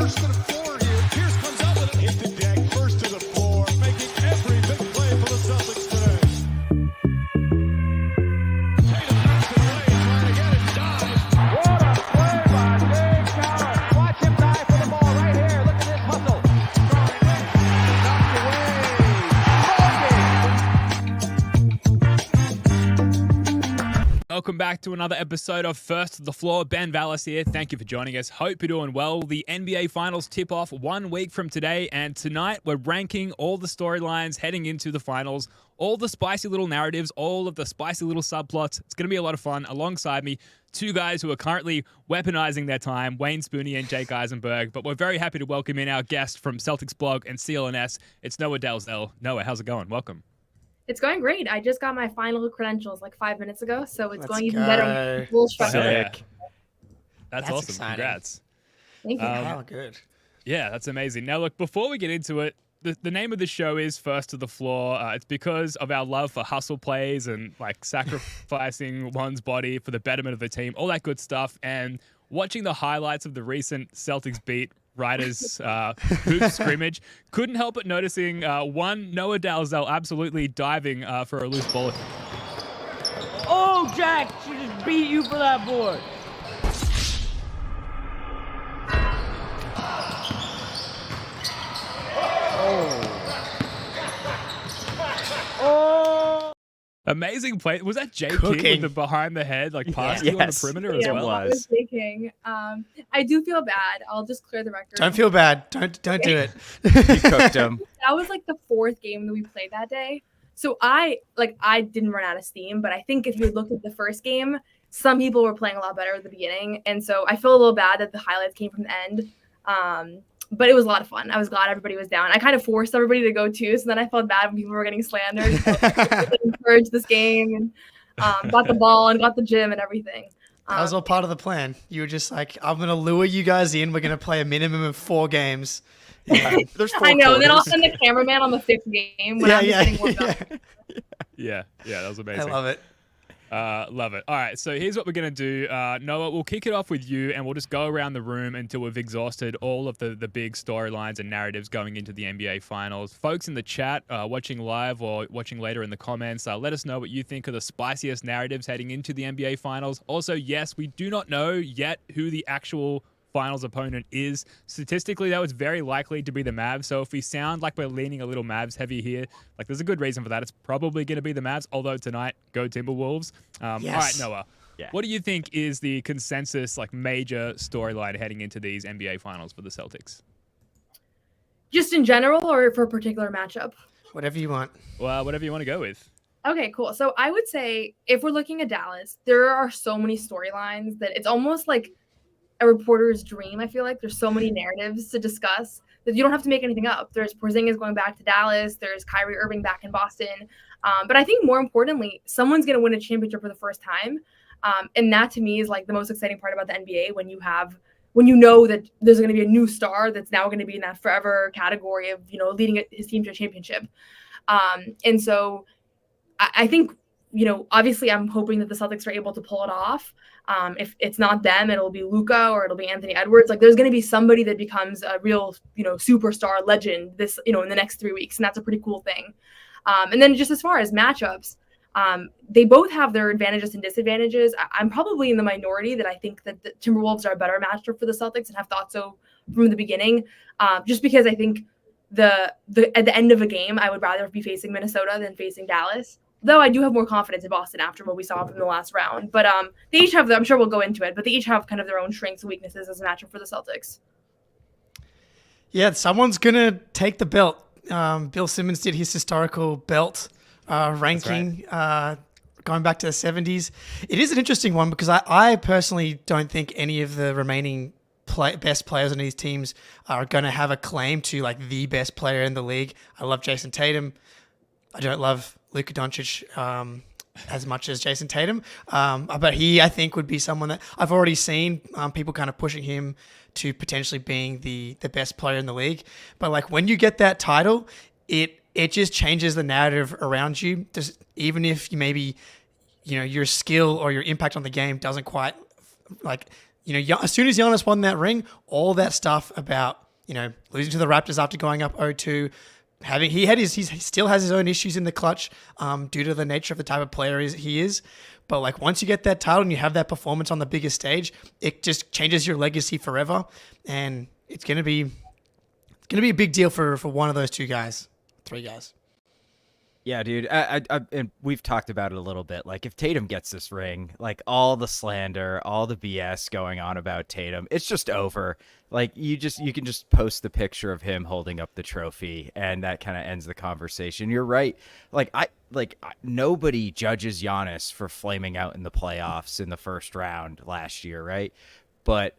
first to the floor here. Pierce comes up with it. Hit the deck, first to the floor, making every big play for the Celtics today. Tatum knocks it away, trying to get it. Dives. What a play by Dave Coward. Watch him dive for the ball right here. Look at this hustle. Welcome back to another episode of First to the Floor. Ben Vallis here. Thank you for joining us. Hope you're doing well. The NBA Finals tip off 1 week from today, and tonight we're ranking all the storylines heading into the finals, all the spicy little narratives, all of the spicy little subplots. It's going to be a lot of fun. Alongside me, two guys who are currently weaponizing their time, Wayne Spooney and Jake Eisenberg. But we're very happy to welcome in our guest from CelticsBlog and CLNS. It's Noa Dalzell. Noah, how's it going? Welcome. It's going great. I just got my final credentials like 5 minutes ago, so it's Let's going even go. better. Full structure. Yeah. That's awesome. exciting. Congrats. Thank you. Oh, good. Yeah, that's amazing. Now, look, before we get into it, the name of the show is First to the Floor. It's because of our love for hustle plays and like sacrificing one's body for the betterment of the team, all that good stuff. And watching the highlights of the recent Celtics beat Riders hoop scrimmage, couldn't help but noticing one Noa Dalzell absolutely diving for a loose ball. Oh, Jack, she just beat you for that board. Oh. Amazing play. Was that Jake Cooking. King with the behind the head, like pass you on the Yes. perimeter as Yeah, well? I was thinking. I do feel bad. I'll just clear the record. Don't feel bad. Don't do it. You cooked him. That was like the fourth game that we played that day. So I didn't run out of steam, but I think if you looked at the first game, some people were playing a lot better at the beginning. And so I feel a little bad that the highlights came from the end. But it was a lot of fun. I was glad everybody was down. I kind of forced everybody to go too, so then I felt bad when people were getting slandered. So I encouraged this game and got the ball and got the gym and everything. That was all part of the plan. You were just like, I'm going to lure you guys in. We're going to play a minimum of 4 games. Yeah. There's 4 I know. And then I'll quarters. send the cameraman on the 5th game when I'm just getting warmed up. Yeah, that was I amazing. love it. Love it. All right, so here's what we're going to do. Noah, we'll kick it off with you, and we'll just go around the room until we've exhausted all of the big storylines and narratives going into the NBA Finals. Folks in the chat, watching live or watching later in the comments, let us know what you think are the spiciest narratives heading into the NBA Finals. Also, yes, we do not know yet who the actual finals opponent is. Statistically, though, it's very likely to be the Mavs. So if we sound like we're leaning a little Mavs heavy here, like there's a good reason for that. It's probably going to be the Mavs, although tonight, go Timberwolves. Yes. All right, Noah, Yeah. what do you think is the consensus, like major storyline heading into these NBA Finals for the Celtics? Just in general or for a particular matchup? Whatever you want. Well, whatever you want to go with. Okay, cool. So I would say if we're looking at Dallas, there are so many storylines that it's almost like a reporter's dream. I feel like there's so many narratives to discuss that you don't have to make anything up. There's Porzingis going back to Dallas. There's Kyrie Irving back in Boston. But I think more importantly, someone's going to win a championship for the first time. And that to me is like the most exciting part about the NBA when you know that there's going to be a new star that's now going to be in that forever category of, leading his team to a championship. And so I think, obviously I'm hoping that the Celtics are able to pull it off. If it's not them, it'll be Luka or it'll be Anthony Edwards. Like there's going to be somebody that becomes a real, superstar legend this, in the next 3 weeks. And that's a pretty cool thing. And then just as far as matchups, they both have their advantages and disadvantages. I'm probably in the minority that I think that the Timberwolves are a better matchup for the Celtics and have thought so from the beginning. Just because I think at the end of a game, I would rather be facing Minnesota than facing Dallas. Though I do have more confidence in Boston after what we saw from the last round. But they each have, I'm sure we'll go into it, but they each have kind of their own strengths and weaknesses as a matchup for the Celtics. Yeah, someone's going to take the belt. Bill Simmons did his historical belt ranking going back to the 70s. It is an interesting one because I personally don't think any of the remaining best players on these teams are going to have a claim to like the best player in the league. I love Jason Tatum. I don't love Luka Doncic as much as Jason Tatum. But he, I think, would be someone that I've already seen people kind of pushing him to potentially being the best player in the league. But like when you get that title, it just changes the narrative around you. Even if you maybe, your skill or your impact on the game doesn't quite like as soon as Giannis won that ring, all that stuff about, losing to the Raptors after going up 0-2, he still has his own issues in the clutch due to the nature of the type of player he is. But like once you get that title and you have that performance on the biggest stage, it just changes your legacy forever. And it's gonna be a big deal for one of those three guys. Yeah, dude. And we've talked about it a little bit. Like, if Tatum gets this ring, like all the slander, all the BS going on about Tatum, it's just over. Like, you can just post the picture of him holding up the trophy, and that kind of ends the conversation. You're right. Nobody judges Giannis for flaming out in the playoffs in the first round last year, right? But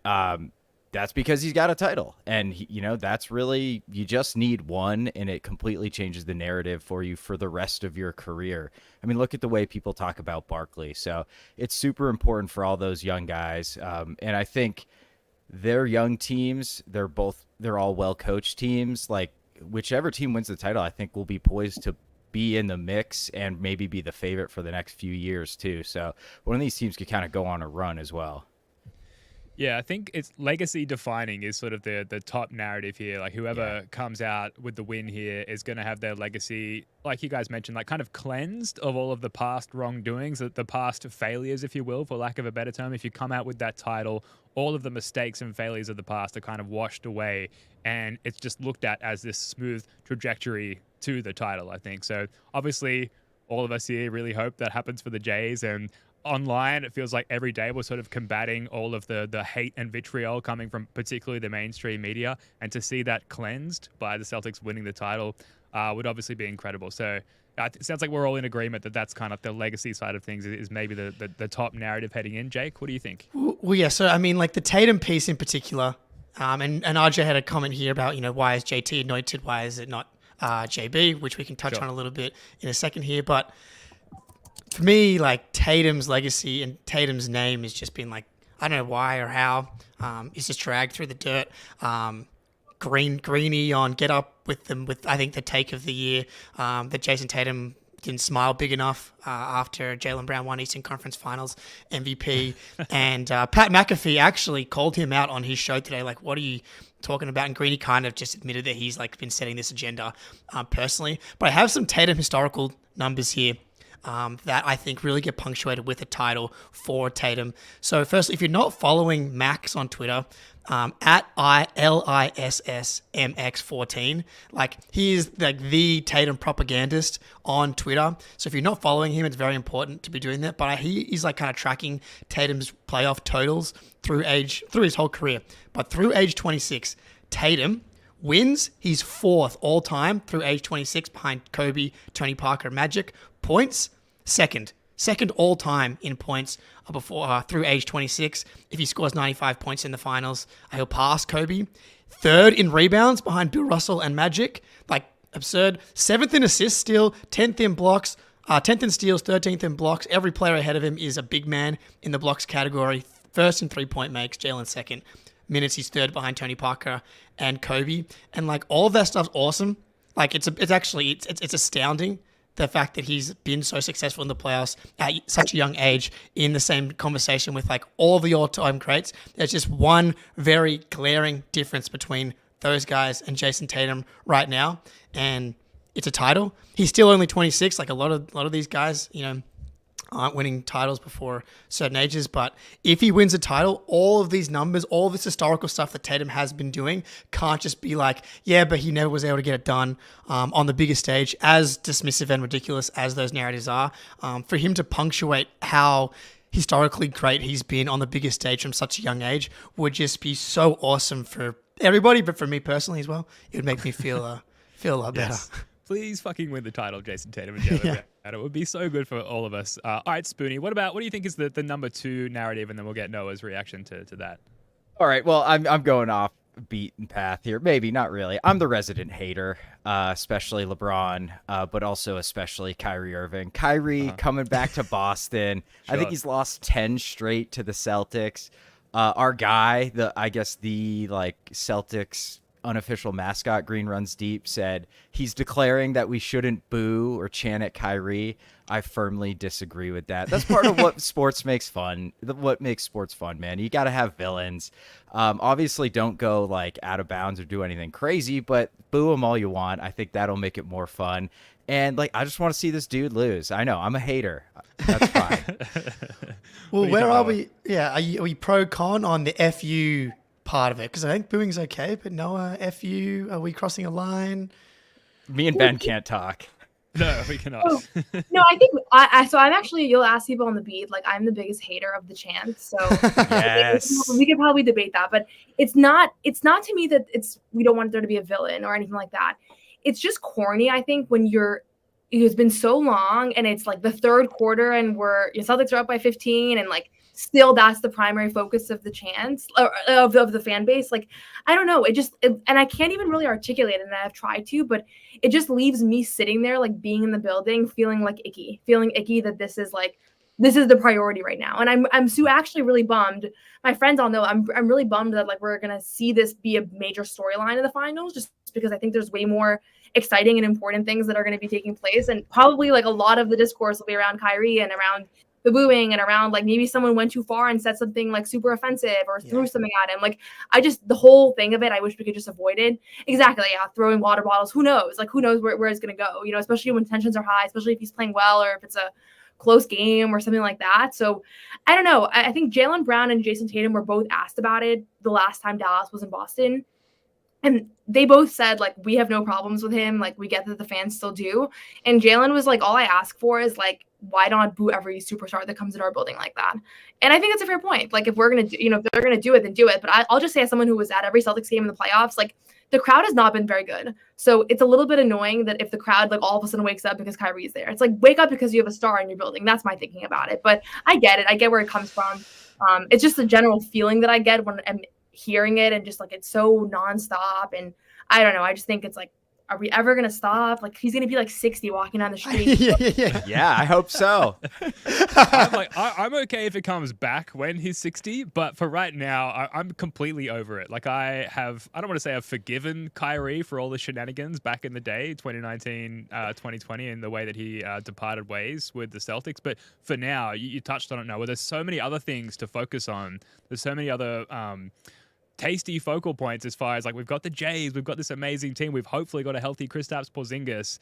that's because he's got a title, and that's really, you just need one, and it completely changes the narrative for you for the rest of your career. I mean, look at the way people talk about Barkley. So it's super important for all those young guys. And I think they're young teams. They're all well-coached teams. Like, whichever team wins the title, I think will be poised to be in the mix and maybe be the favorite for the next few years too. So one of these teams could kind of go on a run as well. Yeah, I think it's legacy defining is sort of the top narrative here. Like whoever comes out with the win here is going to have their legacy, like you guys mentioned, like kind of cleansed of all of the past wrongdoings, the past failures, if you will, for lack of a better term. If you come out with that title, all of the mistakes and failures of the past are kind of washed away, and it's just looked at as this smooth trajectory to the title, I think. So obviously all of us here really hope that happens for the Jays, and online, it feels like every day we're sort of combating all of the hate and vitriol coming from particularly the mainstream media, and to see that cleansed by the Celtics winning the title would obviously be incredible. So it sounds like we're all in agreement that that's kind of the legacy side of things is maybe the top narrative heading in. Jake, what do you think? Well, yeah, so I mean, like the Tatum piece in particular, and RJ had a comment here about, why is JT anointed, why is it not JB, which we can touch on a little bit in a second here, but for me, like Tatum's legacy and Tatum's name has just been like, I don't know why or how, it's just dragged through the dirt. Greeny on Get Up with I think the take of the year, that Jason Tatum didn't smile big enough after Jaylen Brown won Eastern Conference Finals MVP. And Pat McAfee actually called him out on his show today, like, what are you talking about? And Greeny kind of just admitted that he's like been setting this agenda personally. But I have some Tatum historical numbers here that I think really get punctuated with a title for Tatum. So firstly, if you're not following Max on Twitter, at ILISSMX14, like he is like the Tatum propagandist on Twitter. So if you're not following him, it's very important to be doing that. But he is like kind of tracking Tatum's playoff totals through his whole career. But through age 26, Tatum wins. He's fourth all time through age 26 behind Kobe, Tony Parker, Magic. Points, second all time in points before through age 26. If he scores 95 points in the finals, he'll pass Kobe. Third in rebounds behind Bill Russell and Magic. Like absurd. Seventh in assists still. 10th in blocks. 10th in steals. 13th in blocks. Every player ahead of him is a big man in the blocks category. First in 3-point makes. Jaylen second. Minutes, he's third behind Tony Parker and Kobe. And like all of that stuff's awesome. Like it's astounding, the fact that he's been so successful in the playoffs at such a young age in the same conversation with like all the all-time greats. There's just one very glaring difference between those guys and Jason Tatum right now, and it's a title. He's still only 26. Like a lot of these guys, aren't winning titles before certain ages, but if he wins a title, all of these numbers, all this historical stuff that Tatum has been doing can't just be like, yeah, but he never was able to get it done on the biggest stage, as dismissive and ridiculous as those narratives are. For him to punctuate how historically great he's been on the biggest stage from such a young age would just be so awesome for everybody, but for me personally as well. It would make me feel a lot better. Yes. Please fucking win the title, Jason Tatum and Jaylen Brown. It would be so good for all of us. All right, Spoonie, what do you think is the number 2 narrative, and then we'll get Noah's reaction to that. All right, well, I'm going off beaten path here. Maybe, not really. I'm the resident hater, especially LeBron, but also especially Kyrie Irving. Kyrie coming back to Boston. Sure. I think he's lost 10 straight to the Celtics. Our guy, the Celtics unofficial mascot, Green Runs Deep, said he's declaring that we shouldn't boo or chant at Kyrie. I firmly disagree with that. That's part of what sports makes fun. What makes sports fun, man. You got to have villains. Obviously, don't go like out of bounds or do anything crazy, but boo them all you want. I think that'll make it more fun. And like, I just want to see this dude lose. I know I'm a hater. That's fine. Well, where are we? Yeah, are we pro con on the FU part of it? Because I think booing's okay, but Noah, FU, are we crossing a line? Me and Ben can't talk. No, we cannot. No, I think so I'm actually, you'll ask people on the beat, like I'm the biggest hater of the chant. So Yes. we could probably debate that, but it's not to me that we don't want there to be a villain or anything like that. It's just corny, I think, when it's been so long and it's like the third quarter and Celtics are up by 15 and like still that's the primary focus of the chants of the fan base. Like, I don't know. And I can't even really articulate it, and I've tried to, but it just leaves me sitting there, like being in the building, feeling icky that this is the priority right now. And I'm so actually really bummed. My friends all know I'm really bummed that like we're going to see this be a major storyline in the finals, just because I think there's way more exciting and important things that are going to be taking place. And probably like a lot of the discourse will be around Kyrie and around the booing and around like maybe someone went too far and said something like super offensive or threw something at him. Like the whole thing of it, I wish we could just avoid it. Exactly. Yeah. Throwing water bottles. Who knows? Like who knows where it's going to go, especially when tensions are high, especially if he's playing well or if it's a close game or something like that. So I don't know. I think Jaylen Brown and Jason Tatum were both asked about it the last time Dallas was in Boston. And they both said, like, we have no problems with him. Like, we get that the fans still do. And Jaylen was like, all I ask for is, like, why not boo every superstar that comes in our building like that? And I think it's a fair point. Like, if we're going to, if they're going to do it, then do it. But I'll just say, as someone who was at every Celtics game in the playoffs, like, the crowd has not been very good. So it's a little bit annoying that if the crowd, like, all of a sudden wakes up because Kyrie's there. It's like, wake up because you have a star in your building. That's my thinking about it. But I get it. I get where it comes from. It's just the general feeling that I get when I'm hearing it, and just, like, it's so nonstop. And I don't know. I just think it's like, are we ever going to stop? Like, he's going to be like 60 walking down the street. Yeah, I hope so. I'm okay if it comes back when he's 60, but for right now, I'm completely over it. Like, I don't want to say I've forgiven Kyrie for all the shenanigans back in the day, 2019, 2020, and the way that he departed ways with the Celtics. But for now, you touched on it now, where there's so many other things to focus on. There's so many other tasty focal points as far as, like, we've got the Jays, we've got this amazing team, we've hopefully got a healthy Kristaps Porzingis.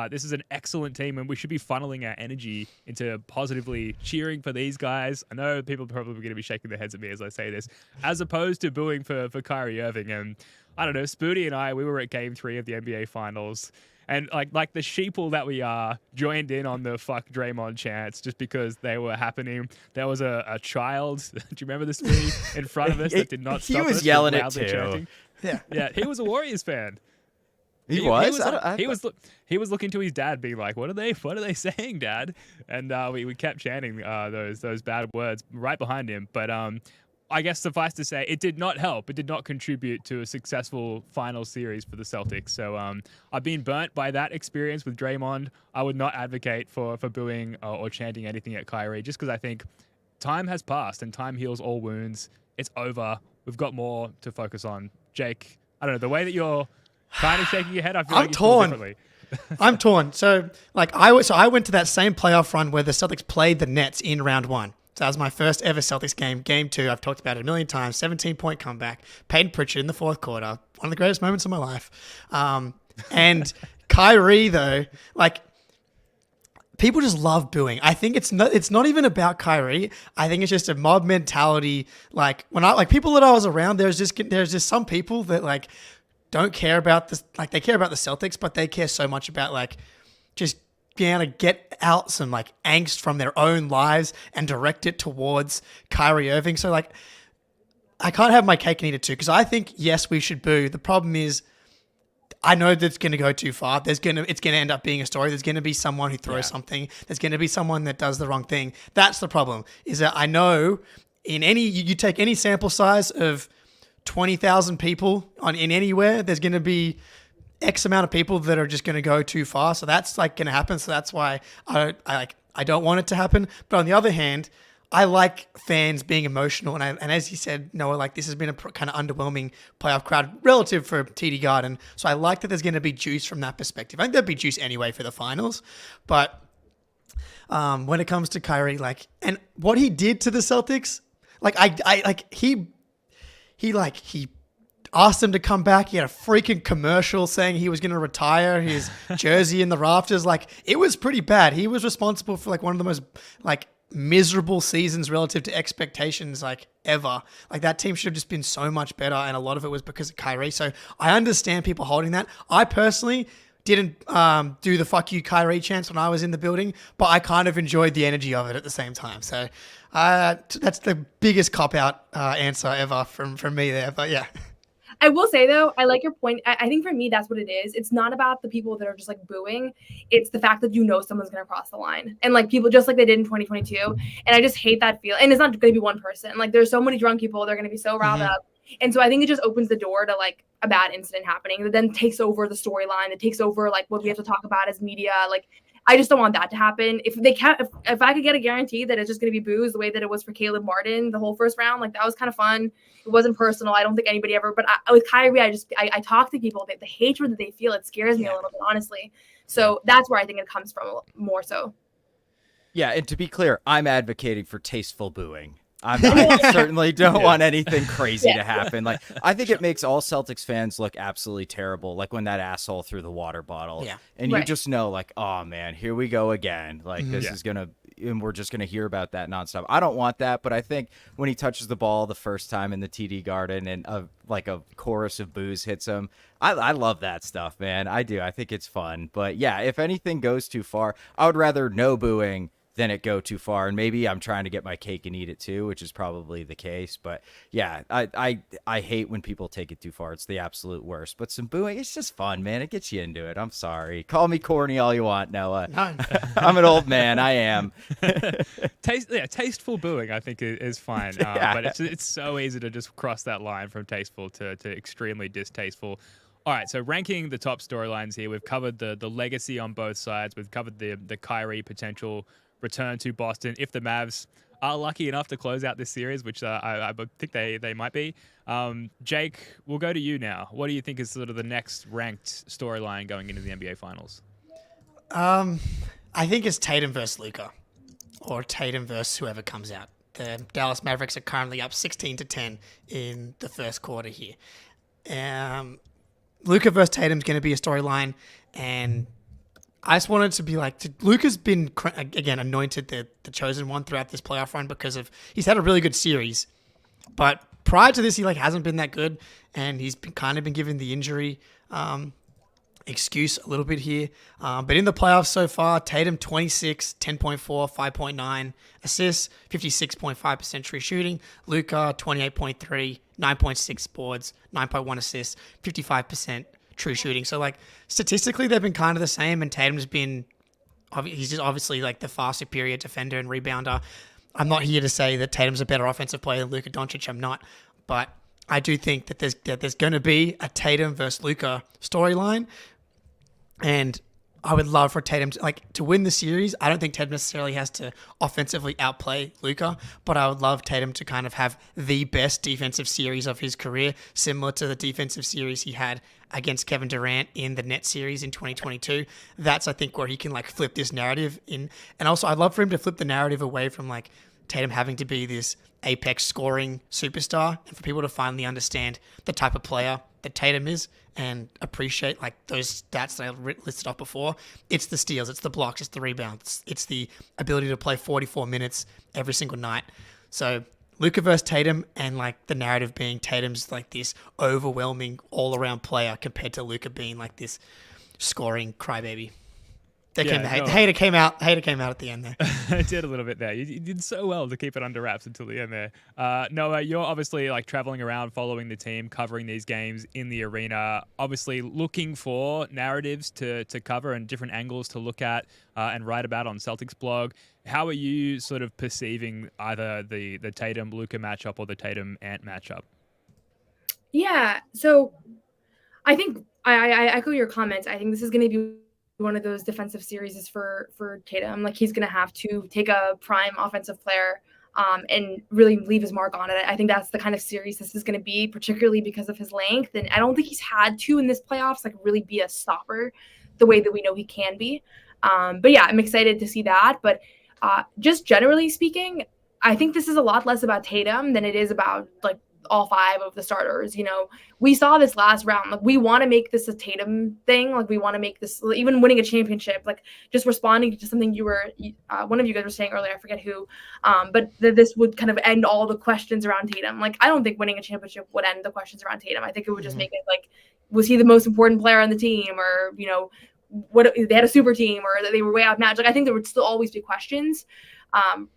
This is an excellent team, and we should be funneling our energy into positively cheering for these guys. I know people are probably going to be shaking their heads at me as I say this, as opposed to booing for Kyrie Irving. And I don't know, Spoody and I, we were at Game 3 of the NBA Finals, and like the sheeple that we are, joined in on the fuck Draymond chants just because they were happening. There was a child, do you remember this, Spoody, in front of us that did not stop us? He was yelling it too. Chanting. Yeah, he was a Warriors fan. He was looking to his dad, being like, "What are they saying, Dad?" And we kept chanting those bad words right behind him. But I guess suffice to say, it did not help. It did not contribute to a successful final series for the Celtics. So I've been burnt by that experience with Draymond. I would not advocate for booing or chanting anything at Kyrie, just because I think time has passed and time heals all wounds. It's over. We've got more to focus on. Jake, I don't know, the way that you're kind of shaking your head, I feel like you feel differently. I'm torn. So, like, I went to that same playoff run where the Celtics played the Nets in round 1. So that was my first ever Celtics game. Game 2, I've talked about it a million times. 17-point comeback. Peyton Pritchard in the fourth quarter. One of the greatest moments of my life. And Kyrie, though, like, people just love booing. I think it's not even about Kyrie. I think it's just a mob mentality. Like, people that I was around, there's just some people that, like, don't care about this. Like, they care about the Celtics, but they care so much about, like, just being able to get out some, like, angst from their own lives and direct it towards Kyrie Irving. So, like, I can't have my cake and eat it too, because I think, yes, we should boo. The problem is, I know that it's going to go too far. It's going to end up being a story. There's going to be someone who throws something. There's going to be someone that does the wrong thing. That's the problem, is that I know you take any sample size of 20,000 people in anywhere, there's going to be X amount of people that are just going to go too far. So that's, like, going to happen. So that's why I don't want it to happen. But on the other hand, I like fans being emotional, and as you said, Noah, like this has been a kind of underwhelming playoff crowd relative for TD Garden. So I like that there's going to be juice from that perspective. I think there'd be juice anyway for the finals, but when it comes to Kyrie, like, and what he did to the Celtics, like he asked him to come back. He had a freaking commercial saying he was going to retire his jersey in the rafters. Like, it was pretty bad. He was responsible for like one of the most like miserable seasons relative to expectations like ever. Like, that team should have just been so much better, and a lot of it was because of Kyrie. So I understand people holding that. I personally didn't do the fuck you Kyrie chants when I was in the building, but I kind of enjoyed the energy of it at the same time. So that's the biggest cop-out answer ever from me there. But yeah. I will say, though, I like your point. I think for me, that's what it is. It's not about the people that are just like booing. It's the fact that someone's going to cross the line. And like people just like they did in 2022. And I just hate that feel. And it's not going to be one person. Like, there's so many drunk people. They're going to be so riled up. And so I think it just opens the door to like a bad incident happening that then takes over the storyline. That takes over like what we have to talk about as media. Like, I just don't want that to happen. If I could get a guarantee that it's just going to be booze the way that it was for Caleb Martin the whole first round, like that was kind of fun. It wasn't personal. I don't think anybody ever. But with Kyrie, I talk to people. The hatred that they feel, it scares me a little bit, honestly. So that's where I think it comes from more so. Yeah, and to be clear, I'm advocating for tasteful booing. I certainly don't want anything crazy to happen. Like, I think it makes all Celtics fans look absolutely terrible. Like when that asshole threw the water bottle, and you just know, like, oh man, here we go again. Like this is gonna, and we're just gonna hear about that nonstop. I don't want that, but I think when he touches the ball the first time in the TD Garden and a chorus of boos hits him, I love that stuff, man. I do. I think it's fun. But yeah, if anything goes too far, I would rather no booing than it go too far. And maybe I'm trying to get my cake and eat it too, which is probably the case. But yeah, I hate when people take it too far. It's the absolute worst. But some booing, it's just fun, man. It gets you into it. I'm sorry. Call me corny all you want, Noah. I'm an old man. I am. Tasteful booing, I think, is fine. But it's so easy to just cross that line from tasteful to extremely distasteful. All right, so ranking the top storylines here, we've covered the legacy on both sides. We've covered the Kyrie potential return to Boston if the Mavs are lucky enough to close out this series, which I think they might be. Jake, we'll go to you now. What do you think is sort of the next ranked storyline going into the NBA Finals? I think it's Tatum versus Luka, or Tatum versus whoever comes out. The Dallas Mavericks are currently up 16-10 in the first quarter here. Luka versus Tatum is going to be a storyline, and I just wanted to be like, Luka's been, again, anointed the chosen one throughout this playoff run because he's had a really good series. But prior to this, he hasn't been that good, and he's kind of been given the injury excuse a little bit here. But in the playoffs so far, Tatum 26, 10.4, 5.9 assists, 56.5% true shooting. Luka 28.3, 9.6 boards, 9.1 assists, 55% true shooting. So statistically, they've been kind of the same, and Tatum's been, he's just obviously the far superior defender and rebounder. I'm not here to say that Tatum's a better offensive player than Luka Doncic. I'm not, but I do think that there's going to be a Tatum versus Luka storyline, and I would love for Tatum to win the series. I don't think Tatum necessarily has to offensively outplay Luka, but I would love Tatum to kind of have the best defensive series of his career, similar to the defensive series he had against Kevin Durant in the Nets series in 2022. That's, I think, where he can flip this narrative in. And also, I'd love for him to flip the narrative away from Tatum having to be this apex scoring superstar, and for people to finally understand the type of player that Tatum is and appreciate those stats that I listed off before. It's the steals, it's the blocks, it's the rebounds, it's the ability to play 44 minutes every single night. So Luka versus Tatum, and the narrative being Tatum's this overwhelming all-around player compared to Luka being this scoring crybaby. Hater came out at the end there. It did a little bit there. You did so well to keep it under wraps until the end there. Noah, you're obviously traveling around, following the team, covering these games in the arena, obviously looking for narratives to cover and different angles to look at and write about on CelticsBlog. How are you sort of perceiving either the Tatum-Luka matchup or the Tatum-Ant matchup? Yeah, so I think I echo your comments. I think this is going to be one of those defensive series for Tatum. He's going to have to take a prime offensive player and really leave his mark on it. I think that's the kind of series this is going to be, particularly because of his length. And I don't think he's had to in this playoffs, like really be a stopper the way that we know he can be. But yeah, I'm excited to see that. But just generally speaking, I think this is a lot less about Tatum than it is about like all 5 of the starters. We saw this last round. Like, we want to make this a Tatum thing. Like, we want to make this, even winning a championship, like just responding to something one of you guys were saying earlier, I forget who, but this would kind of end all the questions around Tatum. Like, I don't think winning a championship would end the questions around Tatum. I think it would just make it like, was he the most important player on the team, or, what they had a super team, or that they were way outmatched. Like, I think there would still always be questions.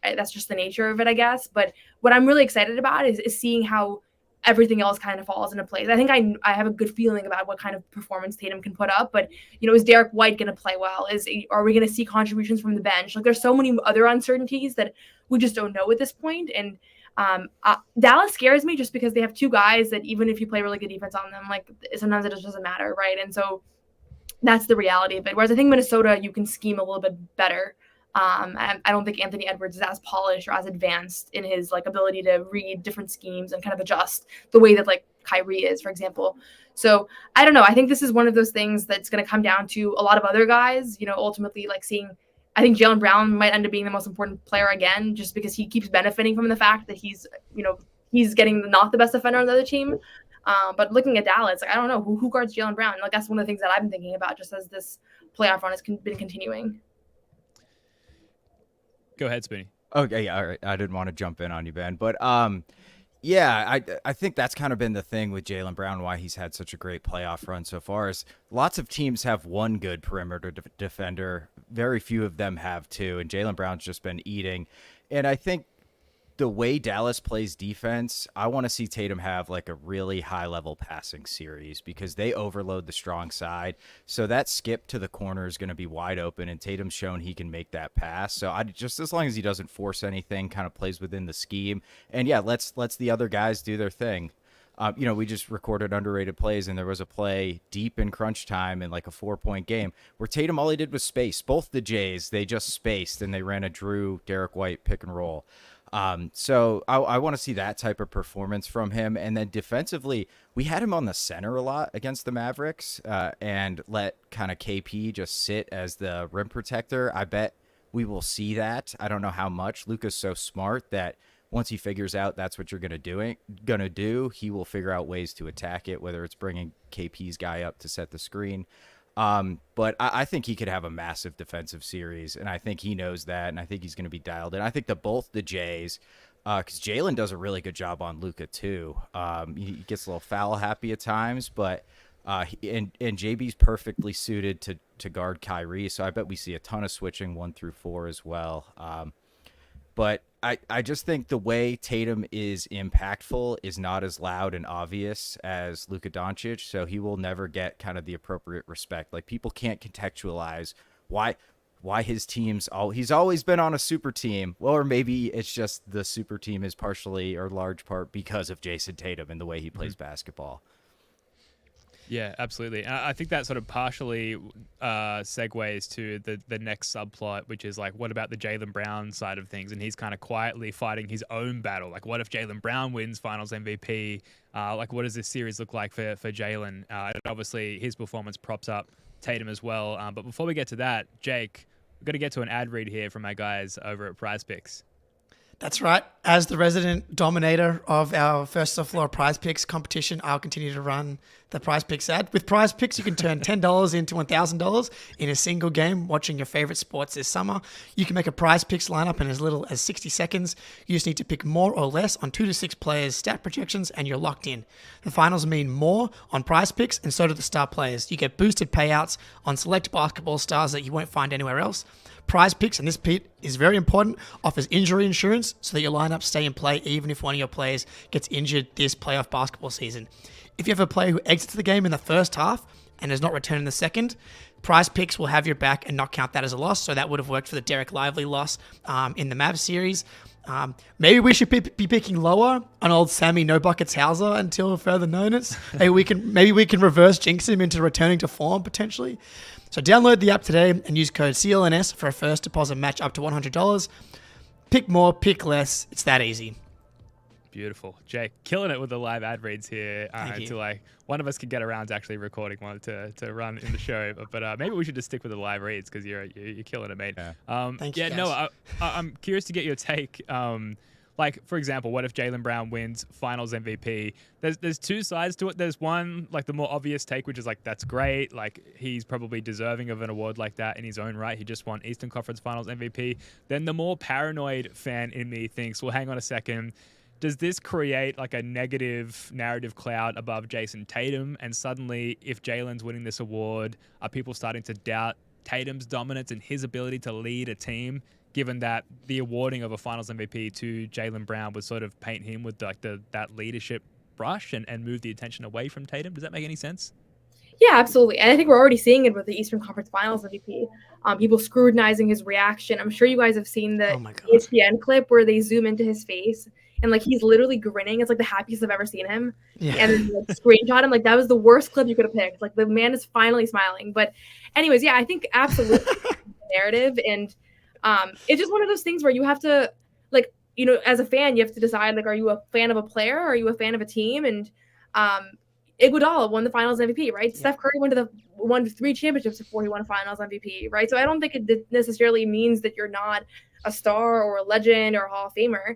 That's just the nature of it, I guess. But what I'm really excited about is seeing how everything else kind of falls into place. I think I have a good feeling about what kind of performance Tatum can put up. But, is Derek White going to play well? Are we going to see contributions from the bench? Like, there's so many other uncertainties that we just don't know at this point. And Dallas scares me just because they have 2 guys that even if you play really good defense on them, like sometimes it just doesn't matter, right? And so that's the reality of it. Whereas I think Minnesota, you can scheme a little bit better. I don't think Anthony Edwards is as polished or as advanced in his like ability to read different schemes and kind of adjust the way that like Kyrie is, for example. So I don't know. I think this is one of those things that's going to come down to a lot of other guys, ultimately like I think Jaylen Brown might end up being the most important player again, just because he keeps benefiting from the fact that he's getting not the best defender on the other team. But looking at Dallas, like, I don't know who guards Jaylen Brown. Like, that's one of the things that I've been thinking about just as this playoff run has been continuing. Go ahead, Spoony. Okay, yeah, all right. I didn't want to jump in on you, Ben, but I think that's kind of been the thing with Jaylen Brown, why he's had such a great playoff run so far. Is lots of teams have one good perimeter defender, very few of them have 2, and Jaylen Brown's just been eating. And I think the way Dallas plays defense, I want to see Tatum have like a really high-level passing series because they overload the strong side. So that skip to the corner is going to be wide open, and Tatum's shown he can make that pass. So just as long as he doesn't force anything, kind of plays within the scheme, and yeah, let's the other guys do their thing. We just recorded underrated plays, and there was a play deep in crunch time in like a 4-point game where Tatum, all he did was space. Both the Jays, they just spaced, and they ran a Derek White pick and roll. So I want to see that type of performance from him. And then defensively, we had him on the center a lot against the Mavericks, and let kind of KP just sit as the rim protector. I bet we will see that. I don't know how much. Luka's so smart that once he figures out that's what you're gonna do, he will figure out ways to attack it, whether it's bringing KP's guy up to set the screen. But I think he could have a massive defensive series, and I think he knows that, and I think he's going to be dialed in. I think that both the Jays, because Jaylen does a really good job on Luka too. He gets a little foul happy at times, but and JB's perfectly suited to guard Kyrie, so I bet we see a ton of switching 1 through 4 as well. But I just think the way Tatum is impactful is not as loud and obvious as Luka Doncic, so he will never get kind of the appropriate respect. Like, people can't contextualize why his team's he's always been on a super team. Well, or maybe it's just the super team is partially or large part because of Jason Tatum and the way he plays basketball. Yeah, absolutely. I think that sort of partially segues to the next subplot, which is like, what about the Jaylen Brown side of things? And he's kind of quietly fighting his own battle. Like, what if Jaylen Brown wins Finals MVP? Like, what does this series look like for Jaylen? Obviously, his performance props up Tatum as well. But before we get to that, Jake, we've got to get to an ad read here from our guys over at Prize Picks. That's right. As the resident dominator of our First Off Floor Prize Picks competition, I'll continue to run the Prize Picks ad. With Prize Picks, you can turn $10 into $1,000 in a single game watching your favorite sports this summer. You can make a Prize Picks lineup in as little as 60 seconds. You just need to pick more or less on 2 to 6 players' stat projections, and you're locked in. The finals mean more on Prize Picks, and so do the star players. You get boosted payouts on select basketball stars that you won't find anywhere else. Prize Picks, and this, Pete, is very important, offers injury insurance so that your lineups stay in play even if one of your players gets injured this playoff basketball season. If you have a player who exits the game in the first half and does not return in the second, Prize Picks will have your back and not count that as a loss. So that would have worked for the Derek Lively loss in the Mavs series. Maybe we should be picking lower on old Sammy No Buckets Hauser until further notice. Maybe we can reverse jinx him into returning to form potentially. So download the app today and use code CLNS for a first deposit match up to $100. pick more, pick less. It's that easy. Beautiful. Jake, killing it with the live ad reads here. Thank you. To like one of us could get around to actually recording one to run in the show. But maybe we should just stick with the live reads because you're killing it, mate. Yeah. Thank you, Yeah, guys. no, I'm curious to get your take. Like, for example, what if Jaylen Brown wins Finals MVP? There's two sides to it. There's one, like the more obvious take, which is like, that's great. Like, he's probably deserving of an award like that in his own right. He just won Eastern Conference Finals MVP. Then the more paranoid fan in me thinks, well, hang on a second. Does this create like a negative narrative cloud above Jason Tatum? And suddenly, if Jaylen's winning this award, are people starting to doubt Tatum's dominance and his ability to lead a team, given that the awarding of a Finals MVP to Jaylen Brown would sort of paint him with like that leadership brush and move the attention away from Tatum? Does that make any sense? Yeah, absolutely. And I think we're already seeing it with the Eastern Conference Finals MVP. People scrutinizing his reaction. I'm sure you guys have seen the Oh my God. ESPN clip where they zoom into his face and like he's literally grinning. It's like the happiest I've ever seen him. Yeah. And then like, screenshot him. Like that was the worst clip you could have picked. Like the man is finally smiling. But anyways, yeah, I think absolutely narrative. And it's just one of those things where you have to, like, you know, as a fan, you have to decide, like, are you a fan of a player? Or are you a fan of a team? And Iguodala won the Finals MVP, right? Yeah. Steph Curry won 3 championships before he won a Finals MVP, right? So I don't think it necessarily means that you're not a star or a legend or a Hall of Famer.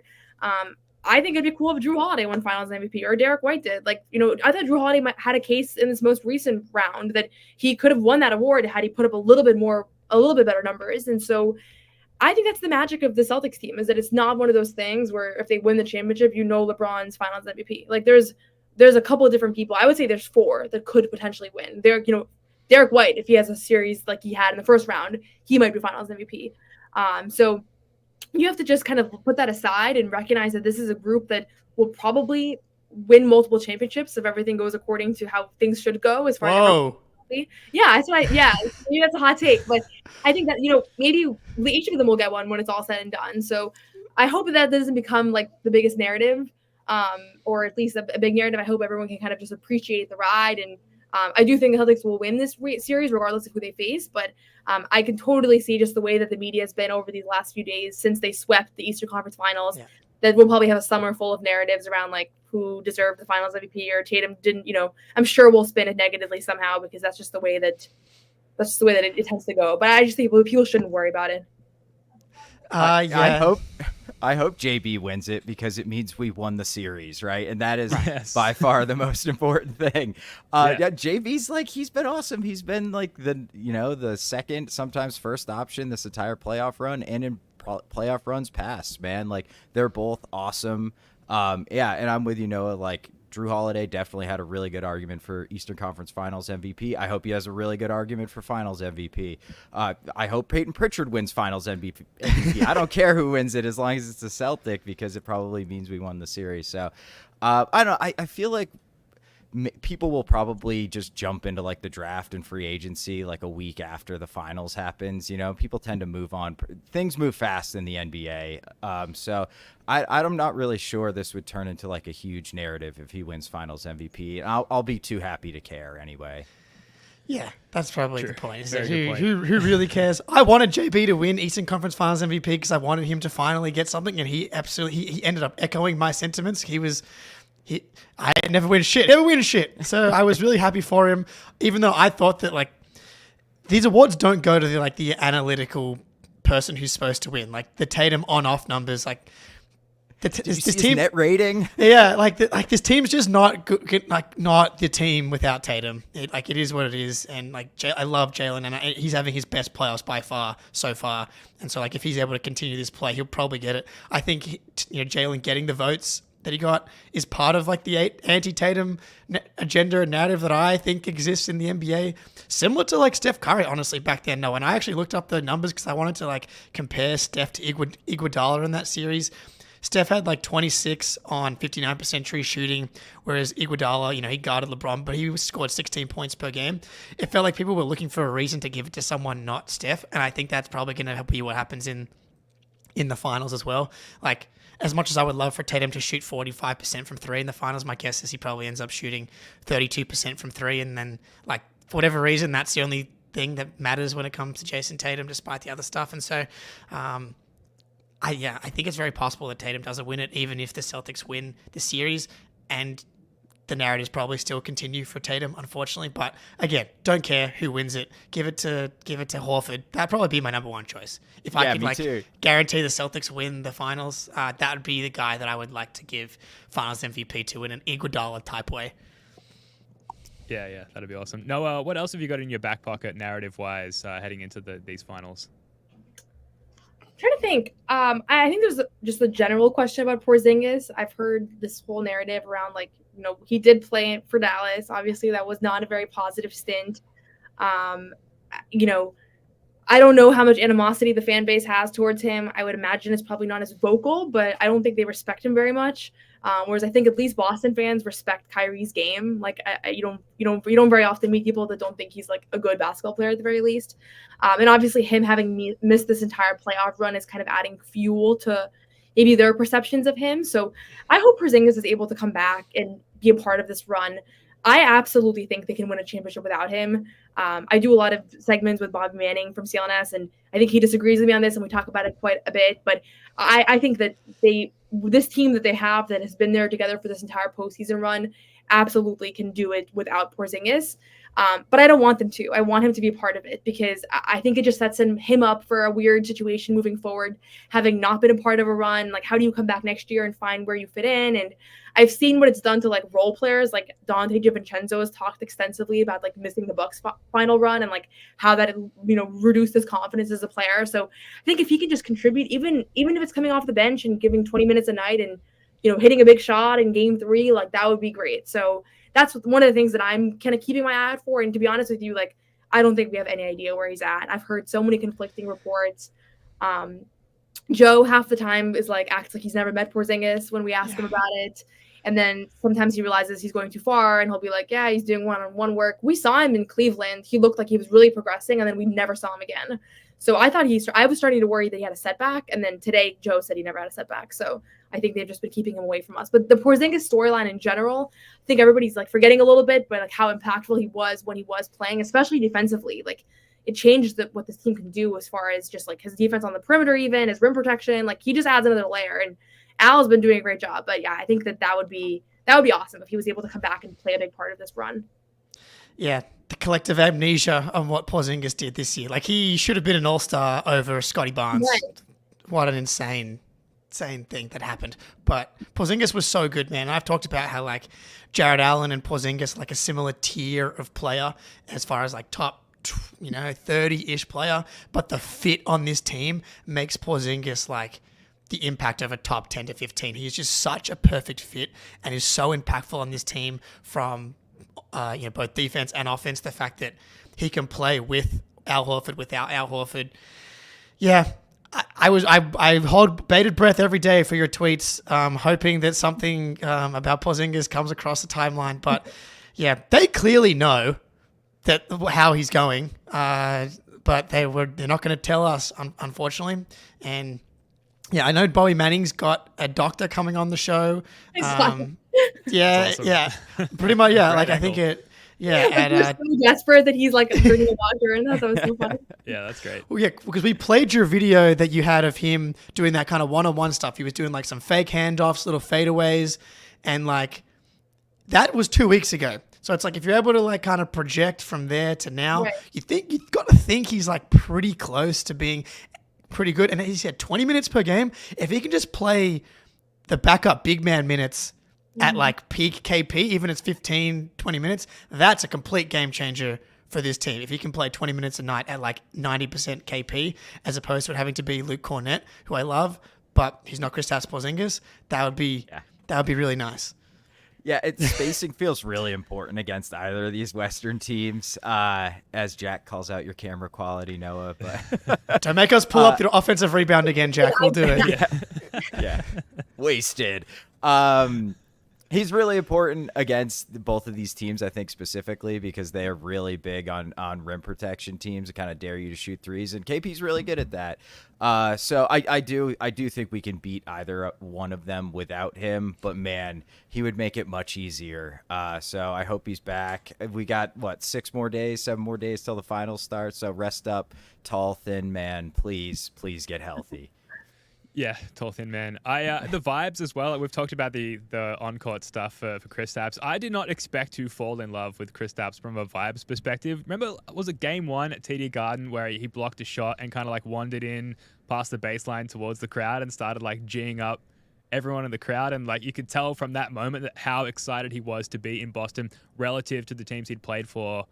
I think it'd be cool if Drew Holiday won Finals MVP or Derek White did. Like, you know, I thought Drew Holiday had a case in this most recent round that he could have won that award had he put up a little bit better numbers. And so I think that's the magic of the Celtics team, is that it's not one of those things where if they win the championship, you know LeBron's Finals MVP. Like there's a couple of different people. I would say there's 4 that could potentially win. Derek White, if he has a series like he had in the first round, he might be Finals MVP. So you have to just kind of put that aside and recognize that this is a group that will probably win multiple championships if everything goes according to how things should go as far as yeah, that's right. Yeah, maybe that's a hot take, but I think that, you know, maybe each of them will get one when it's all said and done. So I hope that doesn't become like the biggest narrative, or at least a big narrative. I hope everyone can kind of just appreciate the ride. And I do think the Celtics will win this series regardless of who they face. But I can totally see just the way that the media has been over these last few days since they swept the Eastern Conference Finals. Yeah. That we'll probably have a summer full of narratives around like who deserved the Finals MVP or Tatum didn't. You know, I'm sure we'll spin it negatively somehow because that's just the way that it tends to go. But I just think people shouldn't worry about it. Yeah. I hope JB wins it because it means we won the series, right? And that is by far the most important thing. Yeah, JB's like, he's been awesome. He's been like the second, sometimes first option this entire playoff run and in playoff runs past, man. Like they're both awesome. Yeah, and I'm with you, Noah. Like Drew Holiday definitely had a really good argument for Eastern Conference Finals MVP. I hope he has a really good argument for Finals MVP. I hope Peyton Pritchard wins Finals MVP. I don't care who wins it as long as it's a Celtic because it probably means we won the series. So I don't know. I feel like people will probably just jump into like the draft and free agency like a week after the finals happens. You know, people tend to move on. Things move fast in the NBA. So I'm not really sure this would turn into like a huge narrative if he wins Finals MVP. I'll be too happy to care anyway. Yeah, that's probably the point. Is that who really cares? I wanted JB to win Eastern Conference Finals MVP because I wanted him to finally get something, and he ended up echoing my sentiments. I never win shit. So I was really happy for him, even though I thought that like these awards don't go to the analytical person who's supposed to win, like the Tatum on-off numbers, like this team net rating. Yeah, like this team's just not good, like not the team without Tatum. It is what it is, and like I love Jaylen, and he's having his best playoffs by far so far. And so like if he's able to continue this play, he'll probably get it. I think Jaylen getting the votes that he got is part of like the anti-Tatum agenda and narrative that I think exists in the NBA, similar to like Steph Curry, honestly, back then. No, and I actually looked up the numbers because I wanted to like compare Steph to Iguodala in that series. Steph had like 26 on 59% true shooting, whereas Iguodala, he guarded LeBron, but he scored 16 points per game. It felt like people were looking for a reason to give it to someone not Steph, and I think that's probably going to help you what happens in the finals as well. Like, as much as I would love for Tatum to shoot 45% from 3 in the finals, my guess is he probably ends up shooting 32% from 3, and then, like, for whatever reason, that's the only thing that matters when it comes to Jason Tatum, despite the other stuff. And so I think it's very possible that Tatum doesn't win it, even if the Celtics win the series, and the narratives probably still continue for Tatum, unfortunately. But again, don't care who wins it. Give it to Horford. That'd probably be my number one choice. If I could guarantee the Celtics win the finals, that would be the guy that I would like to give Finals MVP to in an Iguodala type way. Yeah, that'd be awesome. Noah, what else have you got in your back pocket narrative-wise heading into these finals? Trying to think. I think there's just a general question about Porzingis. I've heard this whole narrative around he did play for Dallas. Obviously, that was not a very positive stint. I don't know how much animosity the fan base has towards him. I would imagine it's probably not as vocal, but I don't think they respect him very much. Whereas I think at least Boston fans respect Kyrie's game. You don't very often meet people that don't think he's a good basketball player at the very least. And obviously him having missed this entire playoff run is kind of adding fuel to maybe their perceptions of him. So I hope Porzingis is able to come back and be a part of this run. I absolutely think they can win a championship without him. I do a lot of segments with Bob Manning from CLNS, and I think he disagrees with me on this, and we talk about it quite a bit. But I think that this team that they have that has been there together for this entire postseason run absolutely can do it without Porzingis. But I don't want them to. I want him to be a part of it because I think it just sets him up for a weird situation moving forward, having not been a part of a run. How do you come back next year and find where you fit in? And I've seen what it's done to role players. Dante DiVincenzo has talked extensively about missing the Bucks final run and how that reduced his confidence as a player. So I think if he can just contribute, even if it's coming off the bench and giving 20 minutes a night and hitting a big shot in Game 3, that would be great. So that's one of the things that I'm kind of keeping my eye out for. And to be honest with you, I don't think we have any idea where he's at. I've heard so many conflicting reports. Joe half the time acts like he's never met Porzingis when we ask him about it. And then sometimes he realizes he's going too far and he'll be like, yeah, he's doing one-on-one work. We saw him in Cleveland. He looked like he was really progressing, and then we never saw him again. So I was starting to worry that he had a setback. And then today Joe said he never had a setback. So I think they've just been keeping him away from us. But the Porzingis storyline in general, I think everybody's forgetting a little bit, but how impactful he was when he was playing, especially defensively. It changed what this team can do as far as just his defense on the perimeter, even his rim protection. He just adds another layer. And Al's been doing a great job. But yeah, I think that would be awesome if he was able to come back and play a big part of this run. Yeah. The collective amnesia on what Porzingis did this year. He should have been an all-star over Scotty Barnes. Right. What an insane thing that happened. But Porzingis was so good, man. I've talked about how Jared Allen and Porzingis a similar tier of player as far as top 30-ish player, but the fit on this team makes Porzingis the impact of a top 10 to 15. He's just such a perfect fit and is so impactful on this team from both defense and offense. The fact that he can play with Al Horford, without Al Horford. Yeah, I hold bated breath every day for your tweets, hoping that something about Porzingis comes across the timeline. But yeah, they clearly know that how he's going, but they're not going to tell us, unfortunately. And yeah, I know Bobby Manning's got a doctor coming on the show. Awesome. Yeah, pretty much. Yeah, I think it. Yeah, and so desperate that he's bringing a doctor in. That was so funny. Yeah, that's great. Well, yeah, because we played your video that you had of him doing that kind of one-on-one stuff. He was doing some fake handoffs, little fadeaways, and that was 2 weeks ago. So it's if you're able to kind of project from there to now, right. You've got to think he's pretty close to being pretty good. And he's had 20 minutes per game. If he can just play the backup big man minutes at peak KP, even if it's 15, 20 minutes, that's a complete game changer for this team. If he can play 20 minutes a night at 90% KP, as opposed to it having to be Luke Cornett, who I love, but he's not Kristaps Porzingis, that would be really nice. Yeah, spacing feels really important against either of these Western teams, as Jack calls out your camera quality, Noah. But don't make us pull up your offensive rebound again, Jack. We'll do it. Yeah. Wasted. He's really important against both of these teams, I think, specifically because they are really big on rim protection teams that kind of dare you to shoot threes, and KP's really good at that. So I do think we can beat either one of them without him, but man, he would make it much easier. So I hope he's back. We got 7 more days till the finals start. So rest up, tall, thin man. Please get healthy. Yeah, tall, thin man. The vibes as well. We've talked about the on-court stuff for Kristaps. I did not expect to fall in love with Kristaps from a vibes perspective. Remember, was it game 1 at TD Garden where he blocked a shot and kind of like wandered in past the baseline towards the crowd and started like geeing up everyone in the crowd, and like you could tell from that moment that how excited he was to be in Boston relative to the teams he'd played for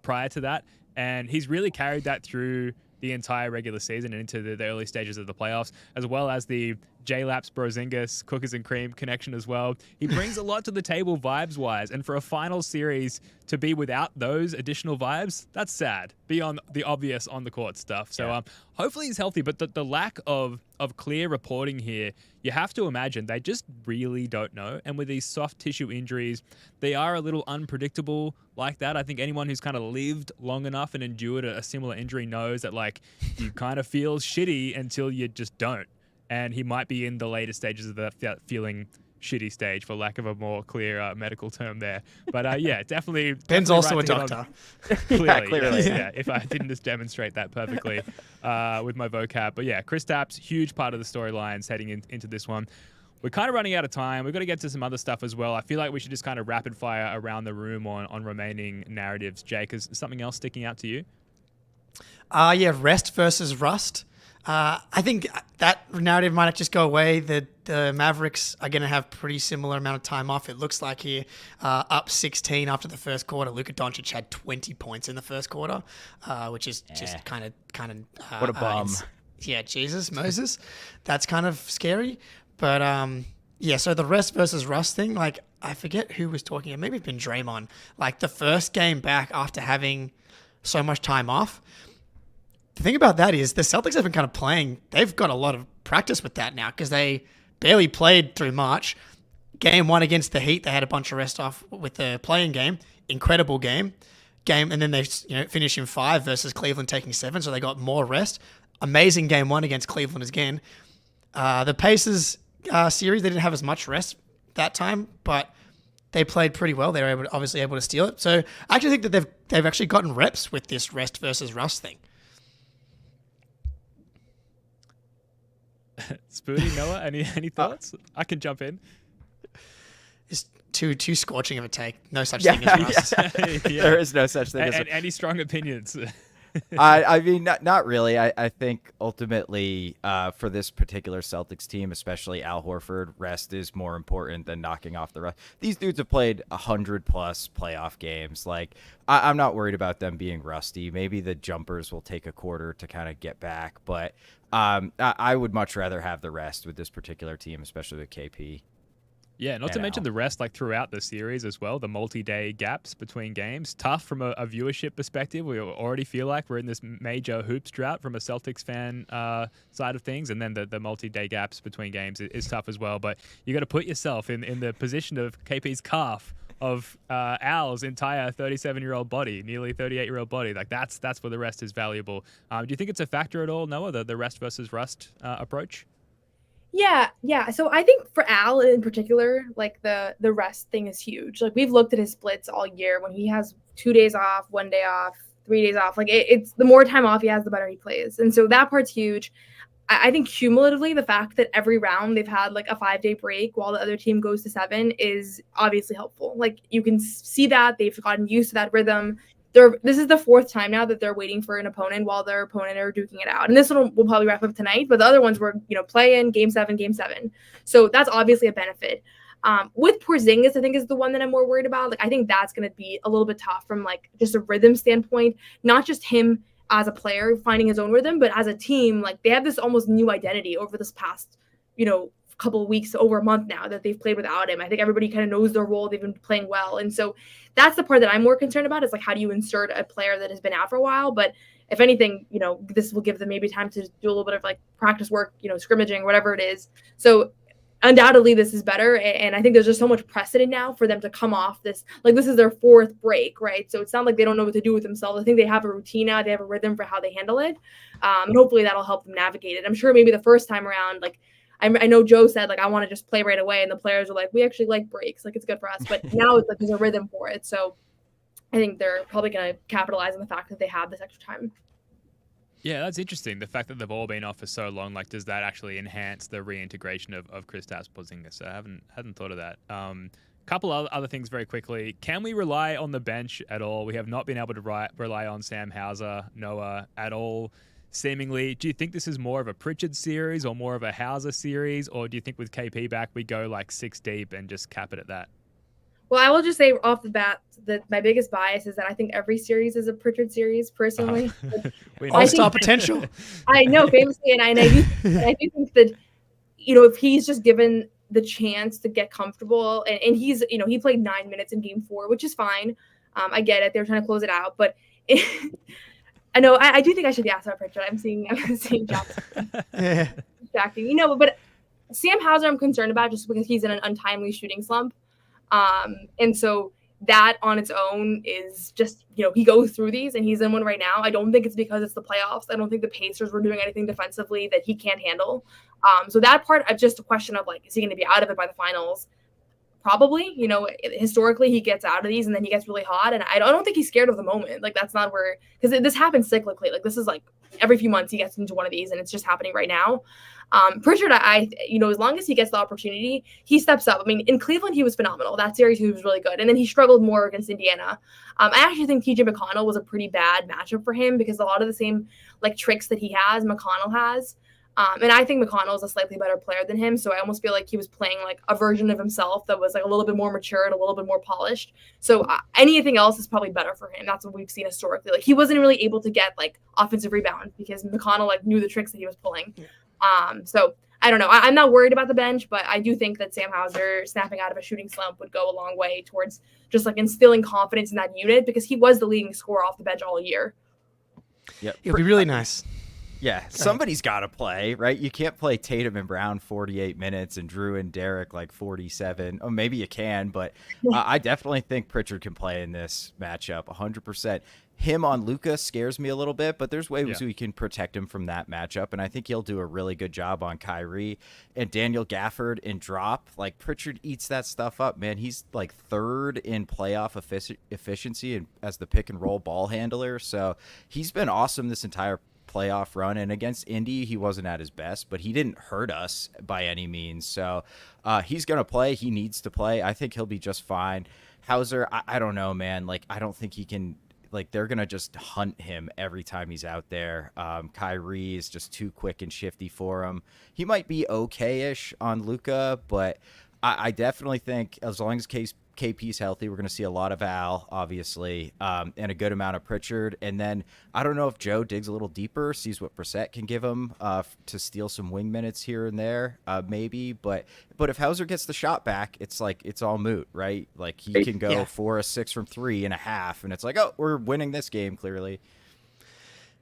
prior to that. And he's really carried that through the entire regular season and into the early stages of the playoffs, as well as the J-Laps, Porzingis, cookies and cream connection as well. He brings a lot to the table vibes-wise, and for a final series to be without those additional vibes, that's sad, beyond the obvious on-the-court stuff. So hopefully he's healthy, but the lack of clear reporting here, you have to imagine they just really don't know. And with these soft tissue injuries, they are a little unpredictable like that. I think anyone who's kind of lived long enough and endured a similar injury knows that like you kind of feel shitty until you just don't. And he might be in the later stages of that feeling shitty stage, for lack of a more clear medical term there. But yeah, definitely. Ben's also a doctor. Clearly. Yeah, if I didn't just demonstrate that perfectly with my vocab. But yeah, Kristaps, huge part of the storylines heading into this one. We're kind of running out of time. We've got to get to some other stuff as well. I feel like we should just kind of rapid fire around the room on remaining narratives. Jake, is something else sticking out to you? Yeah, rest versus rust. I think that narrative might just go away. The Mavericks are going to have pretty similar amount of time off. It looks like here, up 16 after the first quarter. Luka Doncic had 20 points in the first quarter, which is just kind of. What a bum. Yeah, Jesus, Moses. That's kind of scary. But yeah, so the rest versus rust thing, like I forget who was talking. Maybe it's been Draymond. Like the first game back after having so much time off. The thing about that is the Celtics have been kind of playing. They've got a lot of practice with that now because they barely played through March. Game 1 against the Heat, they had a bunch of rest off with the playing game. Incredible game, and then they finish in 5 versus Cleveland taking 7, so they got more rest. Amazing game 1 against Cleveland again. The Pacers series, they didn't have as much rest that time, but they played pretty well. They were obviously able to steal it. So I actually think that they've actually gotten reps with this rest versus rust thing. Spoony, Noah, any thoughts? I can jump in. It's too scorching of a take. No such thing as rust. Yeah. There is no such thing as any strong opinions? I mean, not really. I think ultimately for this particular Celtics team, especially Al Horford, rest is more important than knocking off the rest. These dudes have played 100+ playoff games. Like, I'm not worried about them being rusty. Maybe the jumpers will take a quarter to kind of get back, but I would much rather have the rest with this particular team, especially with KP. Yeah, not to mention the rest like throughout the series as well, the multi-day gaps between games. Tough from a viewership perspective. We already feel like we're in this major hoops drought from a Celtics fan side of things, and then the multi-day gaps between games is tough as well. But you got to put yourself in the position of KP's calf, of Al's entire 37-year-old body, nearly 38-year-old body. Like that's where the rest is valuable. Do you think it's a factor at all, Noah, the rest versus rust approach? Yeah. So I think for Al in particular, like the rest thing is huge. Like we've looked at his splits all year when he has 2 days off, 1 day off, 3 days off. Like it's the more time off he has, the better he plays. And so that part's huge. I think cumulatively, the fact that every round they've had like a 5-day break while the other team goes to 7 is obviously helpful. Like you can see that they've gotten used to that rhythm. This is the 4th time now that they're waiting for an opponent while their opponent are duking it out. And this one will probably wrap up tonight, but the other ones were, play in game 7. So that's obviously a benefit. With Porzingis, I think is the one that I'm more worried about. Like I think that's going to be a little bit tough from like just a rhythm standpoint, not just him as a player finding his own rhythm, but as a team, like they have this almost new identity over this past, couple of weeks, over a month now that they've played without him. I think everybody kind of knows their role. They've been playing well. And so that's the part that I'm more concerned about is like, how do you insert a player that has been out for a while? But if anything, this will give them maybe time to do a little bit of like practice work, scrimmaging, whatever it is. So undoubtedly this is better. And I think there's just so much precedent now for them to come off this, like this is their 4th break, right? So it's not like they don't know what to do with themselves. I think they have a routine now. They have a rhythm for how they handle it. And hopefully that'll help them navigate it. I'm sure maybe the first time around, like, I know Joe said, like, I want to just play right away. And the players are like, we actually like breaks. Like, it's good for us. But now it's like there's a rhythm for it. So I think they're probably going to capitalize on the fact that they have this extra time. Yeah, that's interesting. The fact that they've all been off for so long, like, does that actually enhance the reintegration of Kristaps Porzingis? I hadn't thought of that. Couple other things very quickly. Can we rely on the bench at all? We have not been able to rely on Sam Hauser, Noah at all, seemingly. Do you think this is more of a Pritchard series or more of a Hauser series? Or do you think with KP back, we go like 6 deep and just cap it at that? Well, I will just say off the bat that my biggest bias is that I think every series is a Pritchard series, personally. All-star potential. I know, famously, and I do think that, if he's just given the chance to get comfortable, and he's, he played 9 minutes in game 4, which is fine. I get it. They're trying to close it out, but I know I do think I should be asked about Pritchard. I'm seeing Jackson. Yeah. Distracting, but Sam Hauser I'm concerned about just because he's in an untimely shooting slump. And so that on its own is just, he goes through these and he's in one right now. I don't think it's because it's the playoffs. I don't think the Pacers were doing anything defensively that he can't handle. So that part of just a question of like, is he going to be out of it by the finals? Probably, historically he gets out of these and then he gets really hot. And I don't think he's scared of the moment. Like that's not where, because this happens cyclically. Like this is like every few months he gets into one of these and it's just happening right now. Pritchard, as long as he gets the opportunity, he steps up. I mean, in Cleveland, he was phenomenal. That series, he was really good. And then he struggled more against Indiana. I actually think TJ McConnell was a pretty bad matchup for him because a lot of the same like tricks that he has, McConnell has. And I think McConnell is a slightly better player than him. So I almost feel like he was playing like a version of himself that was like a little bit more mature and a little bit more polished. So anything else is probably better for him. That's what we've seen historically. Like he wasn't really able to get like offensive rebounds because McConnell like knew the tricks that he was pulling. So I don't know. I'm not worried about the bench, but I do think that Sam Hauser snapping out of a shooting slump would go a long way towards just like instilling confidence in that unit because he was the leading scorer off the bench all year. Yep. It would be really nice. Yeah, somebody's got to play, right? You can't play Tatum and Brown 48 minutes and Drew and Derek like 47. Oh, maybe you can, but I definitely think Pritchard can play in this matchup 100%. Him on Luka scares me a little bit, but there's ways we can protect him from that matchup, and I think he'll do a really good job on Kyrie and Daniel Gafford in drop. Like Pritchard eats that stuff up, man. He's like 3rd in playoff efficiency and as the pick and roll ball handler, so he's been awesome this entire playoff run, and against Indy he wasn't at his best, but he didn't hurt us by any means. So he's gonna play. He needs to play. I think he'll be just fine. Hauser, I don't know, man. Like I don't think he can. Like they're gonna just hunt him every time he's out there. Kyrie is just too quick and shifty for him. He might be okay-ish on Luka, but I definitely think as long as KP's healthy, we're going to see a lot of Al, obviously, and a good amount of Pritchard. And then I don't know if Joe digs a little deeper, sees what Brissett can give him to steal some wing minutes here and there, maybe. But if Hauser gets the shot back, it's like it's all moot, right? Like he can go 4 or 6 from 3.5, and it's like, oh, we're winning this game clearly.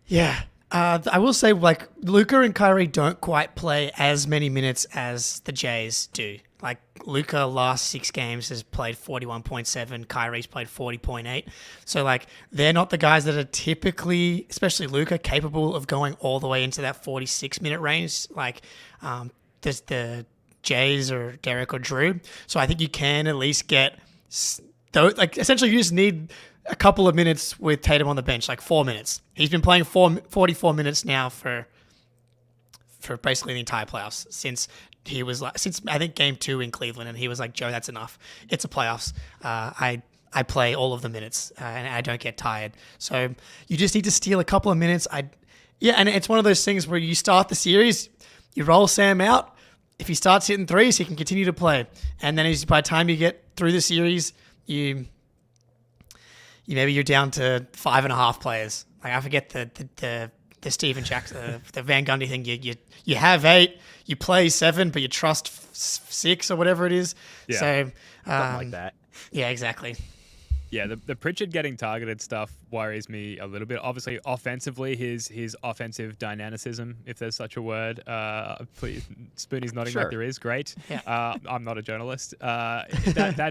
Yeah. I will say, like, Luka and Kyrie don't quite play as many minutes as the Jays do. Like, Luka last 6 games has played 41.7. Kyrie's played 40.8. So, like, they're not the guys that are typically, especially Luka, capable of going all the way into that 46-minute range. Like, there's the Jays or Derek or Drew. So I think you can at least get, like, essentially you just need a couple of minutes with Tatum on the bench, like 4 minutes. He's been playing 44 minutes now for basically the entire playoffs since I think game 2 in Cleveland, and he was like, Joe, that's enough. It's a playoffs. I play all of the minutes and I don't get tired. So you just need to steal a couple of minutes. And it's one of those things where you start the series, you roll Sam out. If he starts hitting threes, he can continue to play. And then by the time you get through the series, maybe you're down to 5.5 players. Like I forget the Steven Jackson, the Van Gundy thing. You have 8, you play 7, but you trust 6 or whatever it is. Yeah. So Something like that. Yeah, exactly. Yeah, the Pritchard getting targeted stuff worries me a little bit. Obviously, offensively, his offensive dynamicism, if there's such a word. Please, Spoonie's nodding like there is. Great. Yeah. I'm not a journalist. That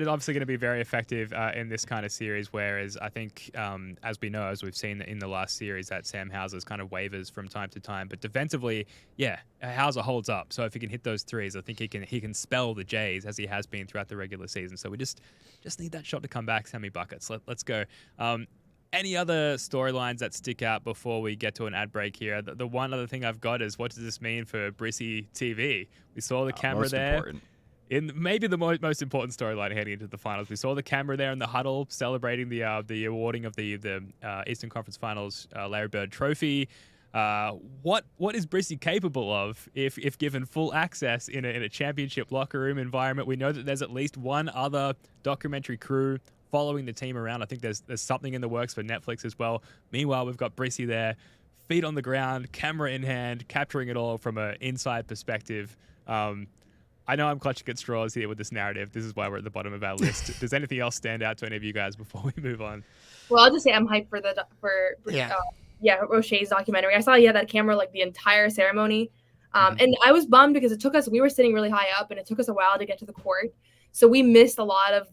is obviously going to be very effective in this kind of series, whereas I think, as we know, as we've seen in the last series, that Sam Hauser's kind of wavers from time to time. But defensively, yeah, Hauser holds up. So if he can hit those threes, I think he can spell the Jays as he has been throughout the regular season. So we just need that shot to come back, Sammy Buckets. Let's go. Any other storylines that stick out before we get to an ad break here? The one other thing I've got is, what does this mean for Brissy TV? We saw the camera most there. important. In maybe the most important storyline heading into the finals. We saw the camera there in the huddle celebrating the awarding of the Eastern Conference Finals Larry Bird Trophy. What is Brissy capable of if given full access in a championship locker room environment? We know that there's at least one other documentary crew following the team around. I think there's something in the works for Netflix as well. Meanwhile, we've got Brissy there, feet on the ground, camera in hand, capturing it all from an inside perspective. I know I'm clutching at straws here with this narrative. This is why we're at the bottom of our list. Does anything else stand out to any of you guys before we move on? Well, I'll just say I'm hyped for Roche's documentary. I saw he had that camera like the entire ceremony. And I was bummed because we were sitting really high up and it took us a while to get to the court. So we missed a lot of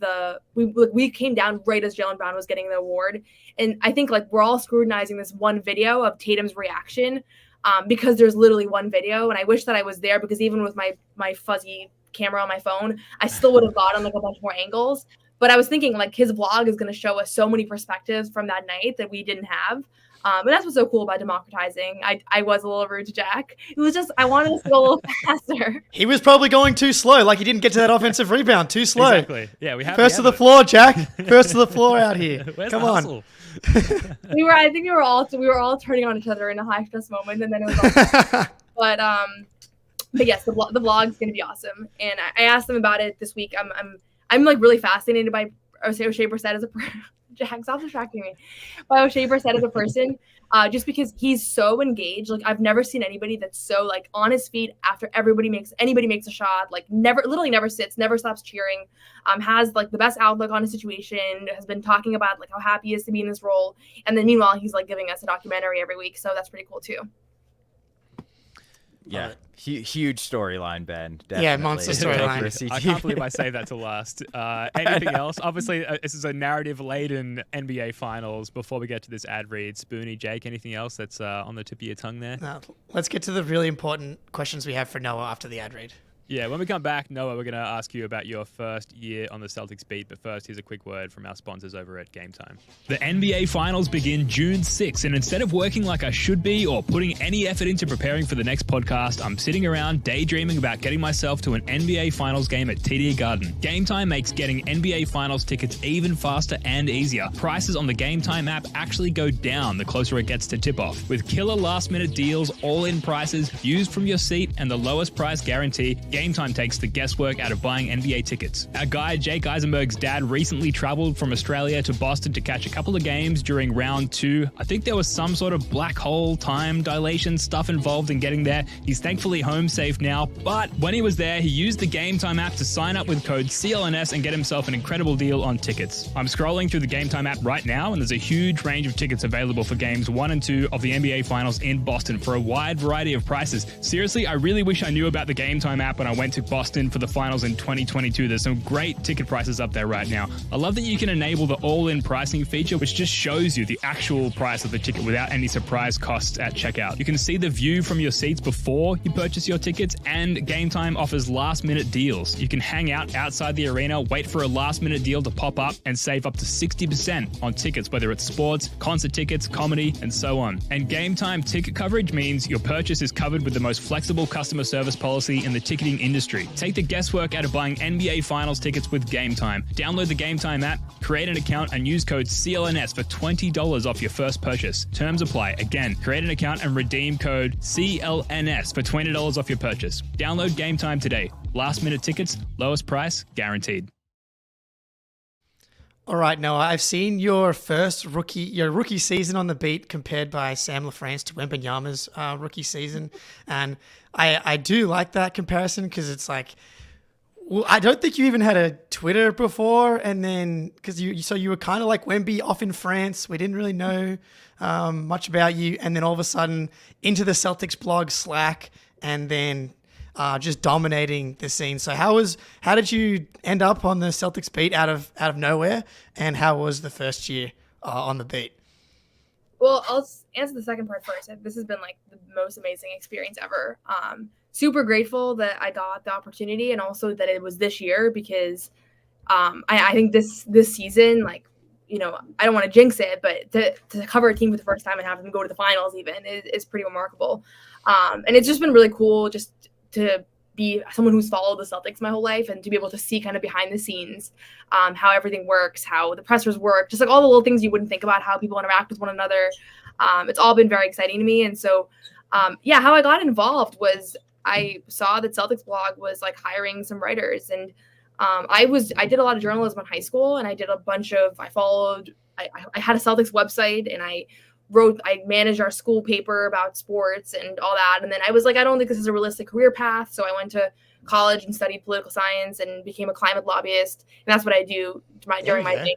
we came down right as Jaylen Brown was getting the award. And I think like we're all scrutinizing this one video of Tatum's reaction because there's literally one video. And I wish that I was there because even with my fuzzy camera on my phone, I still would have gotten like a bunch more angles. But I was thinking like his vlog is going to show us so many perspectives from that night that we didn't have. And that's what's so cool about democratizing. I was a little rude to Jack. It was just, I wanted us to go a little faster. He was probably going too slow. Like he didn't get to that offensive rebound. Too slow. Exactly. Yeah, we have First to the floor, Jack. First to the floor out here. Where's Come the on. hustle? I think we were all turning on each other in a high stress moment, and then it was all but yes, the vlog's gonna be awesome. And I asked them about it this week. I'm like really fascinated by O'Shea Brissett as a Jack, stop distracting me. By O'Shea Brissett as a person, just because he's so engaged. Like I've never seen anybody that's so like on his feet after anybody makes a shot. Like literally never sits, never stops cheering. Has like the best outlook on a situation. Has been talking about like how happy he is to be in this role. And then meanwhile, he's like giving us a documentary every week. So that's pretty cool too. Yeah, huge storyline, Ben. Definitely. Yeah, monster storyline. I can't believe I say that to last. Anything else? Obviously, this is a narrative-laden NBA Finals. Before we get to this ad read, Spoonie, Jake, anything else that's on the tip of your tongue there? Now, let's get to the really important questions we have for Noah after the ad read. Yeah, when we come back, Noah, we're going to ask you about your first year on the Celtics beat. But first, here's a quick word from our sponsors over at Game Time. The NBA Finals begin June 6th, and instead of working like I should be or putting any effort into preparing for the next podcast, I'm sitting around daydreaming about getting myself to an NBA Finals game at TD Garden. Game Time makes getting NBA Finals tickets even faster and easier. Prices on the Game Time app actually go down the closer it gets to tip-off. With killer last-minute deals, all-in prices, views from your seat, and the lowest price guarantee, Game Time takes the guesswork out of buying NBA tickets. Our guy Jake Eisenberg's dad recently traveled from Australia to Boston to catch a couple of games during round 2. I think there was some sort of black hole time dilation stuff involved in getting there. He's thankfully home safe now, but when he was there, he used the Game Time app to sign up with code CLNS and get himself an incredible deal on tickets. I'm scrolling through the Game Time app right now, and there's a huge range of tickets available for games 1 and 2 of the NBA Finals in Boston for a wide variety of prices. Seriously, I really wish I knew about the Game Time app when I went to Boston for the finals in 2022. There's some great ticket prices up there right now. I love that you can enable the all-in pricing feature, which just shows you the actual price of the ticket without any surprise costs at checkout. You can see the view from your seats before you purchase your tickets, and Game Time offers last-minute deals. You can hang out outside the arena, wait for a last-minute deal to pop up, and save up to 60% on tickets, whether it's sports, concert tickets, comedy, and so on. And Game Time ticket coverage means your purchase is covered with the most flexible customer service policy in the ticketing industry. Take the guesswork out of buying NBA Finals tickets with Game Time. Download the Game Time app, create an account, and use code CLNS for $20 off your first purchase. Terms apply. Again, create an account and redeem code CLNS for $20 off your purchase. Download Game Time today. Last minute tickets, lowest price, guaranteed. All right, Noah, I've seen your rookie season on the beat compared by Sam LaFrance to Wembanyama's rookie season. And I do like that comparison because it's like, well, I don't think you even had a Twitter before. And then because you were kind of like Wemby off in France. We didn't really know much about you. And then all of a sudden into the CelticsBlog Slack and then just dominating the scene. So how did you end up on the Celtics beat out of nowhere? And how was the first year on the beat? Well, I'll answer the second part first. This has been like the most amazing experience ever. Super grateful that I got the opportunity and also that it was this year because I think this season, like I don't want to jinx it, but to cover a team for the first time and have them go to the finals even is pretty remarkable. And it's just been really cool just to be someone who's followed the Celtics my whole life and to be able to see kind of behind the scenes how everything works, how the pressers work, just like all the little things you wouldn't think about, how people interact with one another. It's all been very exciting to me. And so, how I got involved was I saw that CelticsBlog was like hiring some writers, and I did a lot of journalism in high school, and I did I had a Celtics website, and I managed our school paper about sports and all that. And then I was like, I don't think this is a realistic career path. So I went to college and studied political science and became a climate lobbyist. And that's what I do during my day.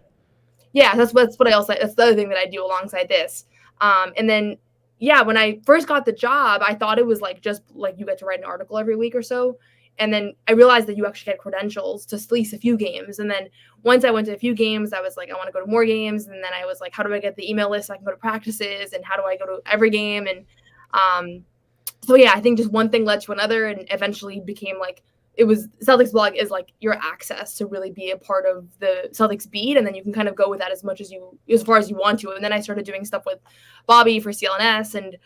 Yeah, that's the other thing that I do alongside this. And then, when I first got the job, I thought it was like just like you get to write an article every week or so. And then I realized that you actually get credentials to at least a few games. And then once I went to a few games, I was like, I want to go to more games. And then I was like, how do I get the email list so I can go to practices? And how do I go to every game? And I think just one thing led to another, and eventually became like, CelticsBlog is like your access to really be a part of the Celtics beat. And then you can kind of go with that as far as you want to. And then I started doing stuff with Bobby for CLNS and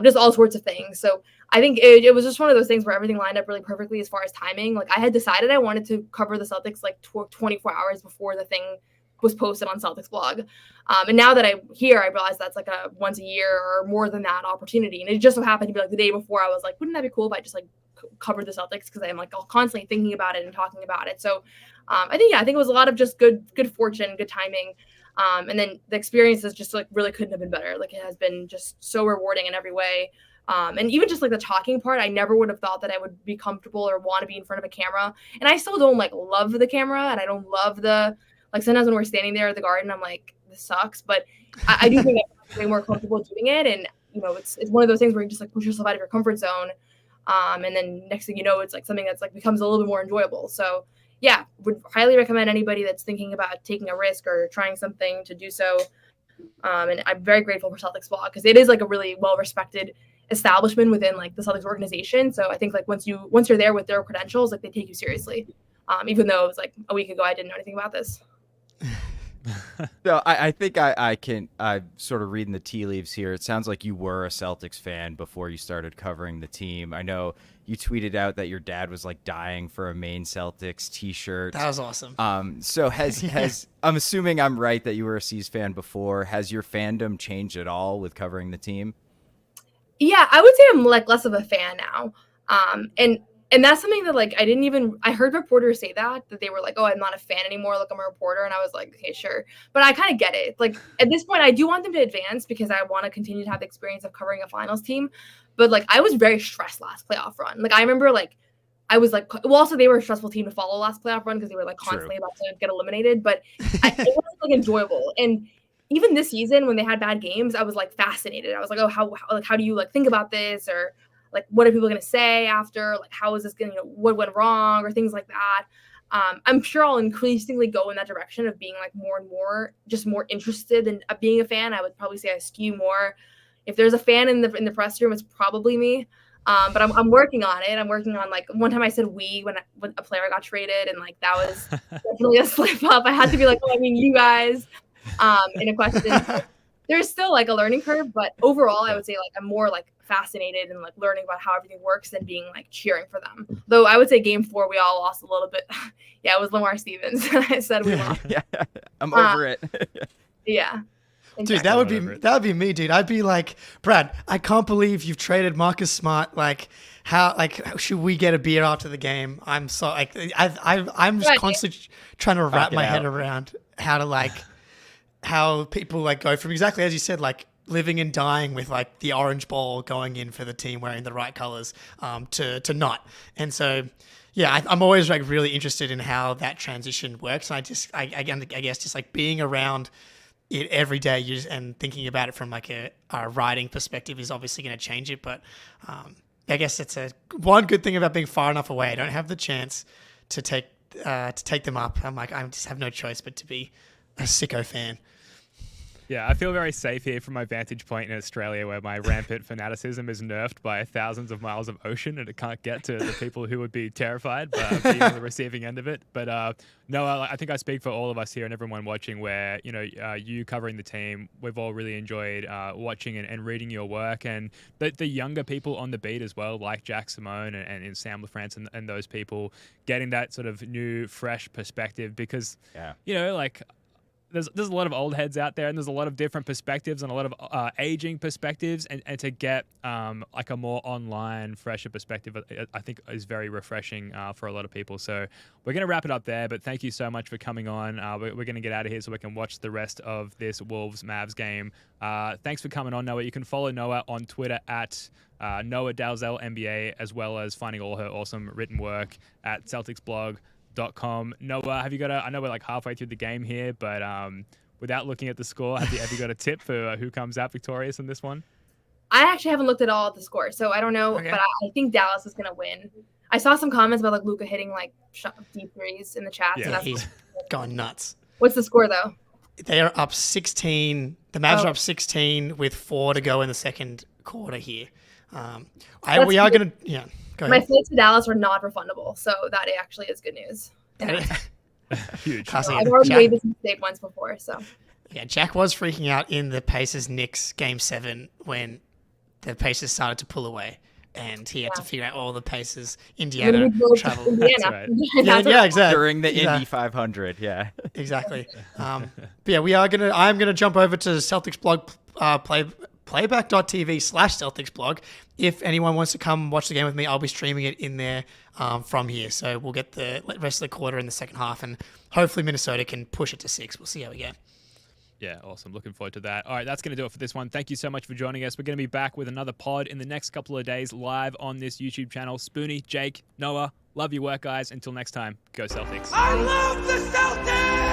just all sorts of things. So I think it was just one of those things where everything lined up really perfectly as far as timing. Like I had decided I wanted to cover the Celtics like 24 hours before the thing was posted on CelticsBlog. And now that I'm here, I realize that's like a once a year or more than that opportunity. And it just so happened to be like the day before I was like, wouldn't that be cool if I just like covered the Celtics? Because I'm like constantly thinking about it and talking about it. So I think it was a lot of just good fortune, good timing. And then the experience is just like really couldn't have been better. Like it has been just so rewarding in every way. And even just like the talking part, I never would have thought that I would be comfortable or want to be in front of a camera. And I still don't like love the camera, and I don't love sometimes when we're standing there at the Garden, I'm like, this sucks. But I do think I'm way more comfortable doing it. And, it's one of those things where you just like push yourself out of your comfort zone. And then next thing you know, it's like something that's like becomes a little bit more enjoyable. So would highly recommend anybody that's thinking about taking a risk or trying something to do so. And I'm very grateful for CelticsBlog because it is like a really well-respected establishment within like the Celtics organization. So I think like once you're there with their credentials, like they take you seriously. Even though it was like a week ago, I didn't know anything about this. No, I think I'm sort of reading the tea leaves here. It sounds like you were a Celtics fan before you started covering the team. I know you tweeted out that your dad was like dying for a Maine Celtics t-shirt. That was awesome. So has I'm assuming I'm right that you were a C's fan before. Has your fandom changed at all with covering the team? Yeah, I would say I'm like less of a fan now. And that's something that like I heard reporters say that they were like, oh, I'm not a fan anymore. Look, I'm a reporter. And I was like, okay, sure. But I kind of get it. Like at this point, I do want them to advance because I want to continue to have the experience of covering a finals team. But like, I was very stressed last playoff run. Like I remember like, I was like, well, also they were a stressful team to follow last playoff run because they were like constantly about to get eliminated. But it was like enjoyable. And even this season when they had bad games, I was like fascinated. I was like, oh, how do you like think about this? Or like, what are people going to say after? Like, how is this going to, what went wrong or things like that? I'm sure I'll increasingly go in that direction of being like more and more, just more interested in being a fan. I would probably say I skew more. If there's a fan in the press room, it's probably me. But I'm working on it. I'm working on like one time I said we when a player got traded, and like that was definitely a slip up. I had to be like, oh, I mean you guys in a question. There's still like a learning curve, but overall I would say like I'm more like fascinated and like learning about how everything works than being like cheering for them. Though I would say game 4 we all lost a little bit. Yeah, it was Lamar Stevens. I said we lost. Yeah, I'm over it. Yeah. Dude, that would be me, dude. I'd be like, Brad, I can't believe you've traded Marcus Smart. Like, how should we get a beer after the game? I'm so like, I'm just constantly trying to wrap my head around how people like go from exactly as you said, like living and dying with like the orange ball going in for the team wearing the right colors, to not. And so, yeah, I'm always like really interested in how that transition works. And I guess just like being around it every day and thinking about it from like a writing perspective is obviously going to change it. But I guess it's one good thing about being far enough away. I don't have the chance to take them up. I'm like, I just have no choice but to be a sicko fan. Yeah, I feel very safe here from my vantage point in Australia, where my rampant fanaticism is nerfed by thousands of miles of ocean, and it can't get to the people who would be terrified by being on the receiving end of it. But Noah, I think I speak for all of us here and everyone watching, where you covering the team, we've all really enjoyed watching and reading your work, and the younger people on the beat as well, like Jack Simone and Sam LaFrance and those people, getting that sort of new, fresh perspective, because there's a lot of old heads out there, and there's a lot of different perspectives and a lot of aging perspectives, and to get like a more online, fresher perspective, I think is very refreshing for a lot of people. So we're going to wrap it up there, but thank you so much for coming on. We're going to get out of here so we can watch the rest of this Wolves-Mavs game. Thanks for coming on, Noah. You can follow Noah on Twitter at Noa Dalzell NBA, as well as finding all her awesome written work at CelticsBlog.com. Noah, have you got I know we're like halfway through the game here, but without looking at the score, have you got a tip for who comes out victorious in this one? I actually haven't looked at all at the score, so I don't know, Okay. but I think Dallas is going to win. I saw some comments about like Luka hitting like deep threes in the chat. Yeah. So that's He's going nuts. What's the score though? They are up 16. The Mavs are up 16 with 4 to go in the second quarter here. We are going to, go My ahead. flights to Dallas were not refundable, so that actually is good news. Huge. Classic. I've already Jack, made this mistake once before, so. Jack was freaking out in the Pacers-Knicks Game 7 when the Pacers started to pull away, and he had to figure out all the Pacers, Indiana When we drove to travel. Indiana. That's right. That's what- Exactly. During the Exactly. Indy 500, yeah. Exactly. But yeah, I'm gonna jump over to Celtics blog playback.tv/CelticsBlog. If anyone wants to come watch the game with me, I'll be streaming it in there from here. So we'll get the rest of the quarter in the second half, and hopefully Minnesota can push it to 6. We'll see how we go. Yeah, awesome. Looking forward to that. All right, that's going to do it for this one. Thank you so much for joining us. We're going to be back with another pod in the next couple of days live on this YouTube channel. Spoonie, Jake, Noah, love your work, guys. Until next time, go Celtics. I love the Celtics!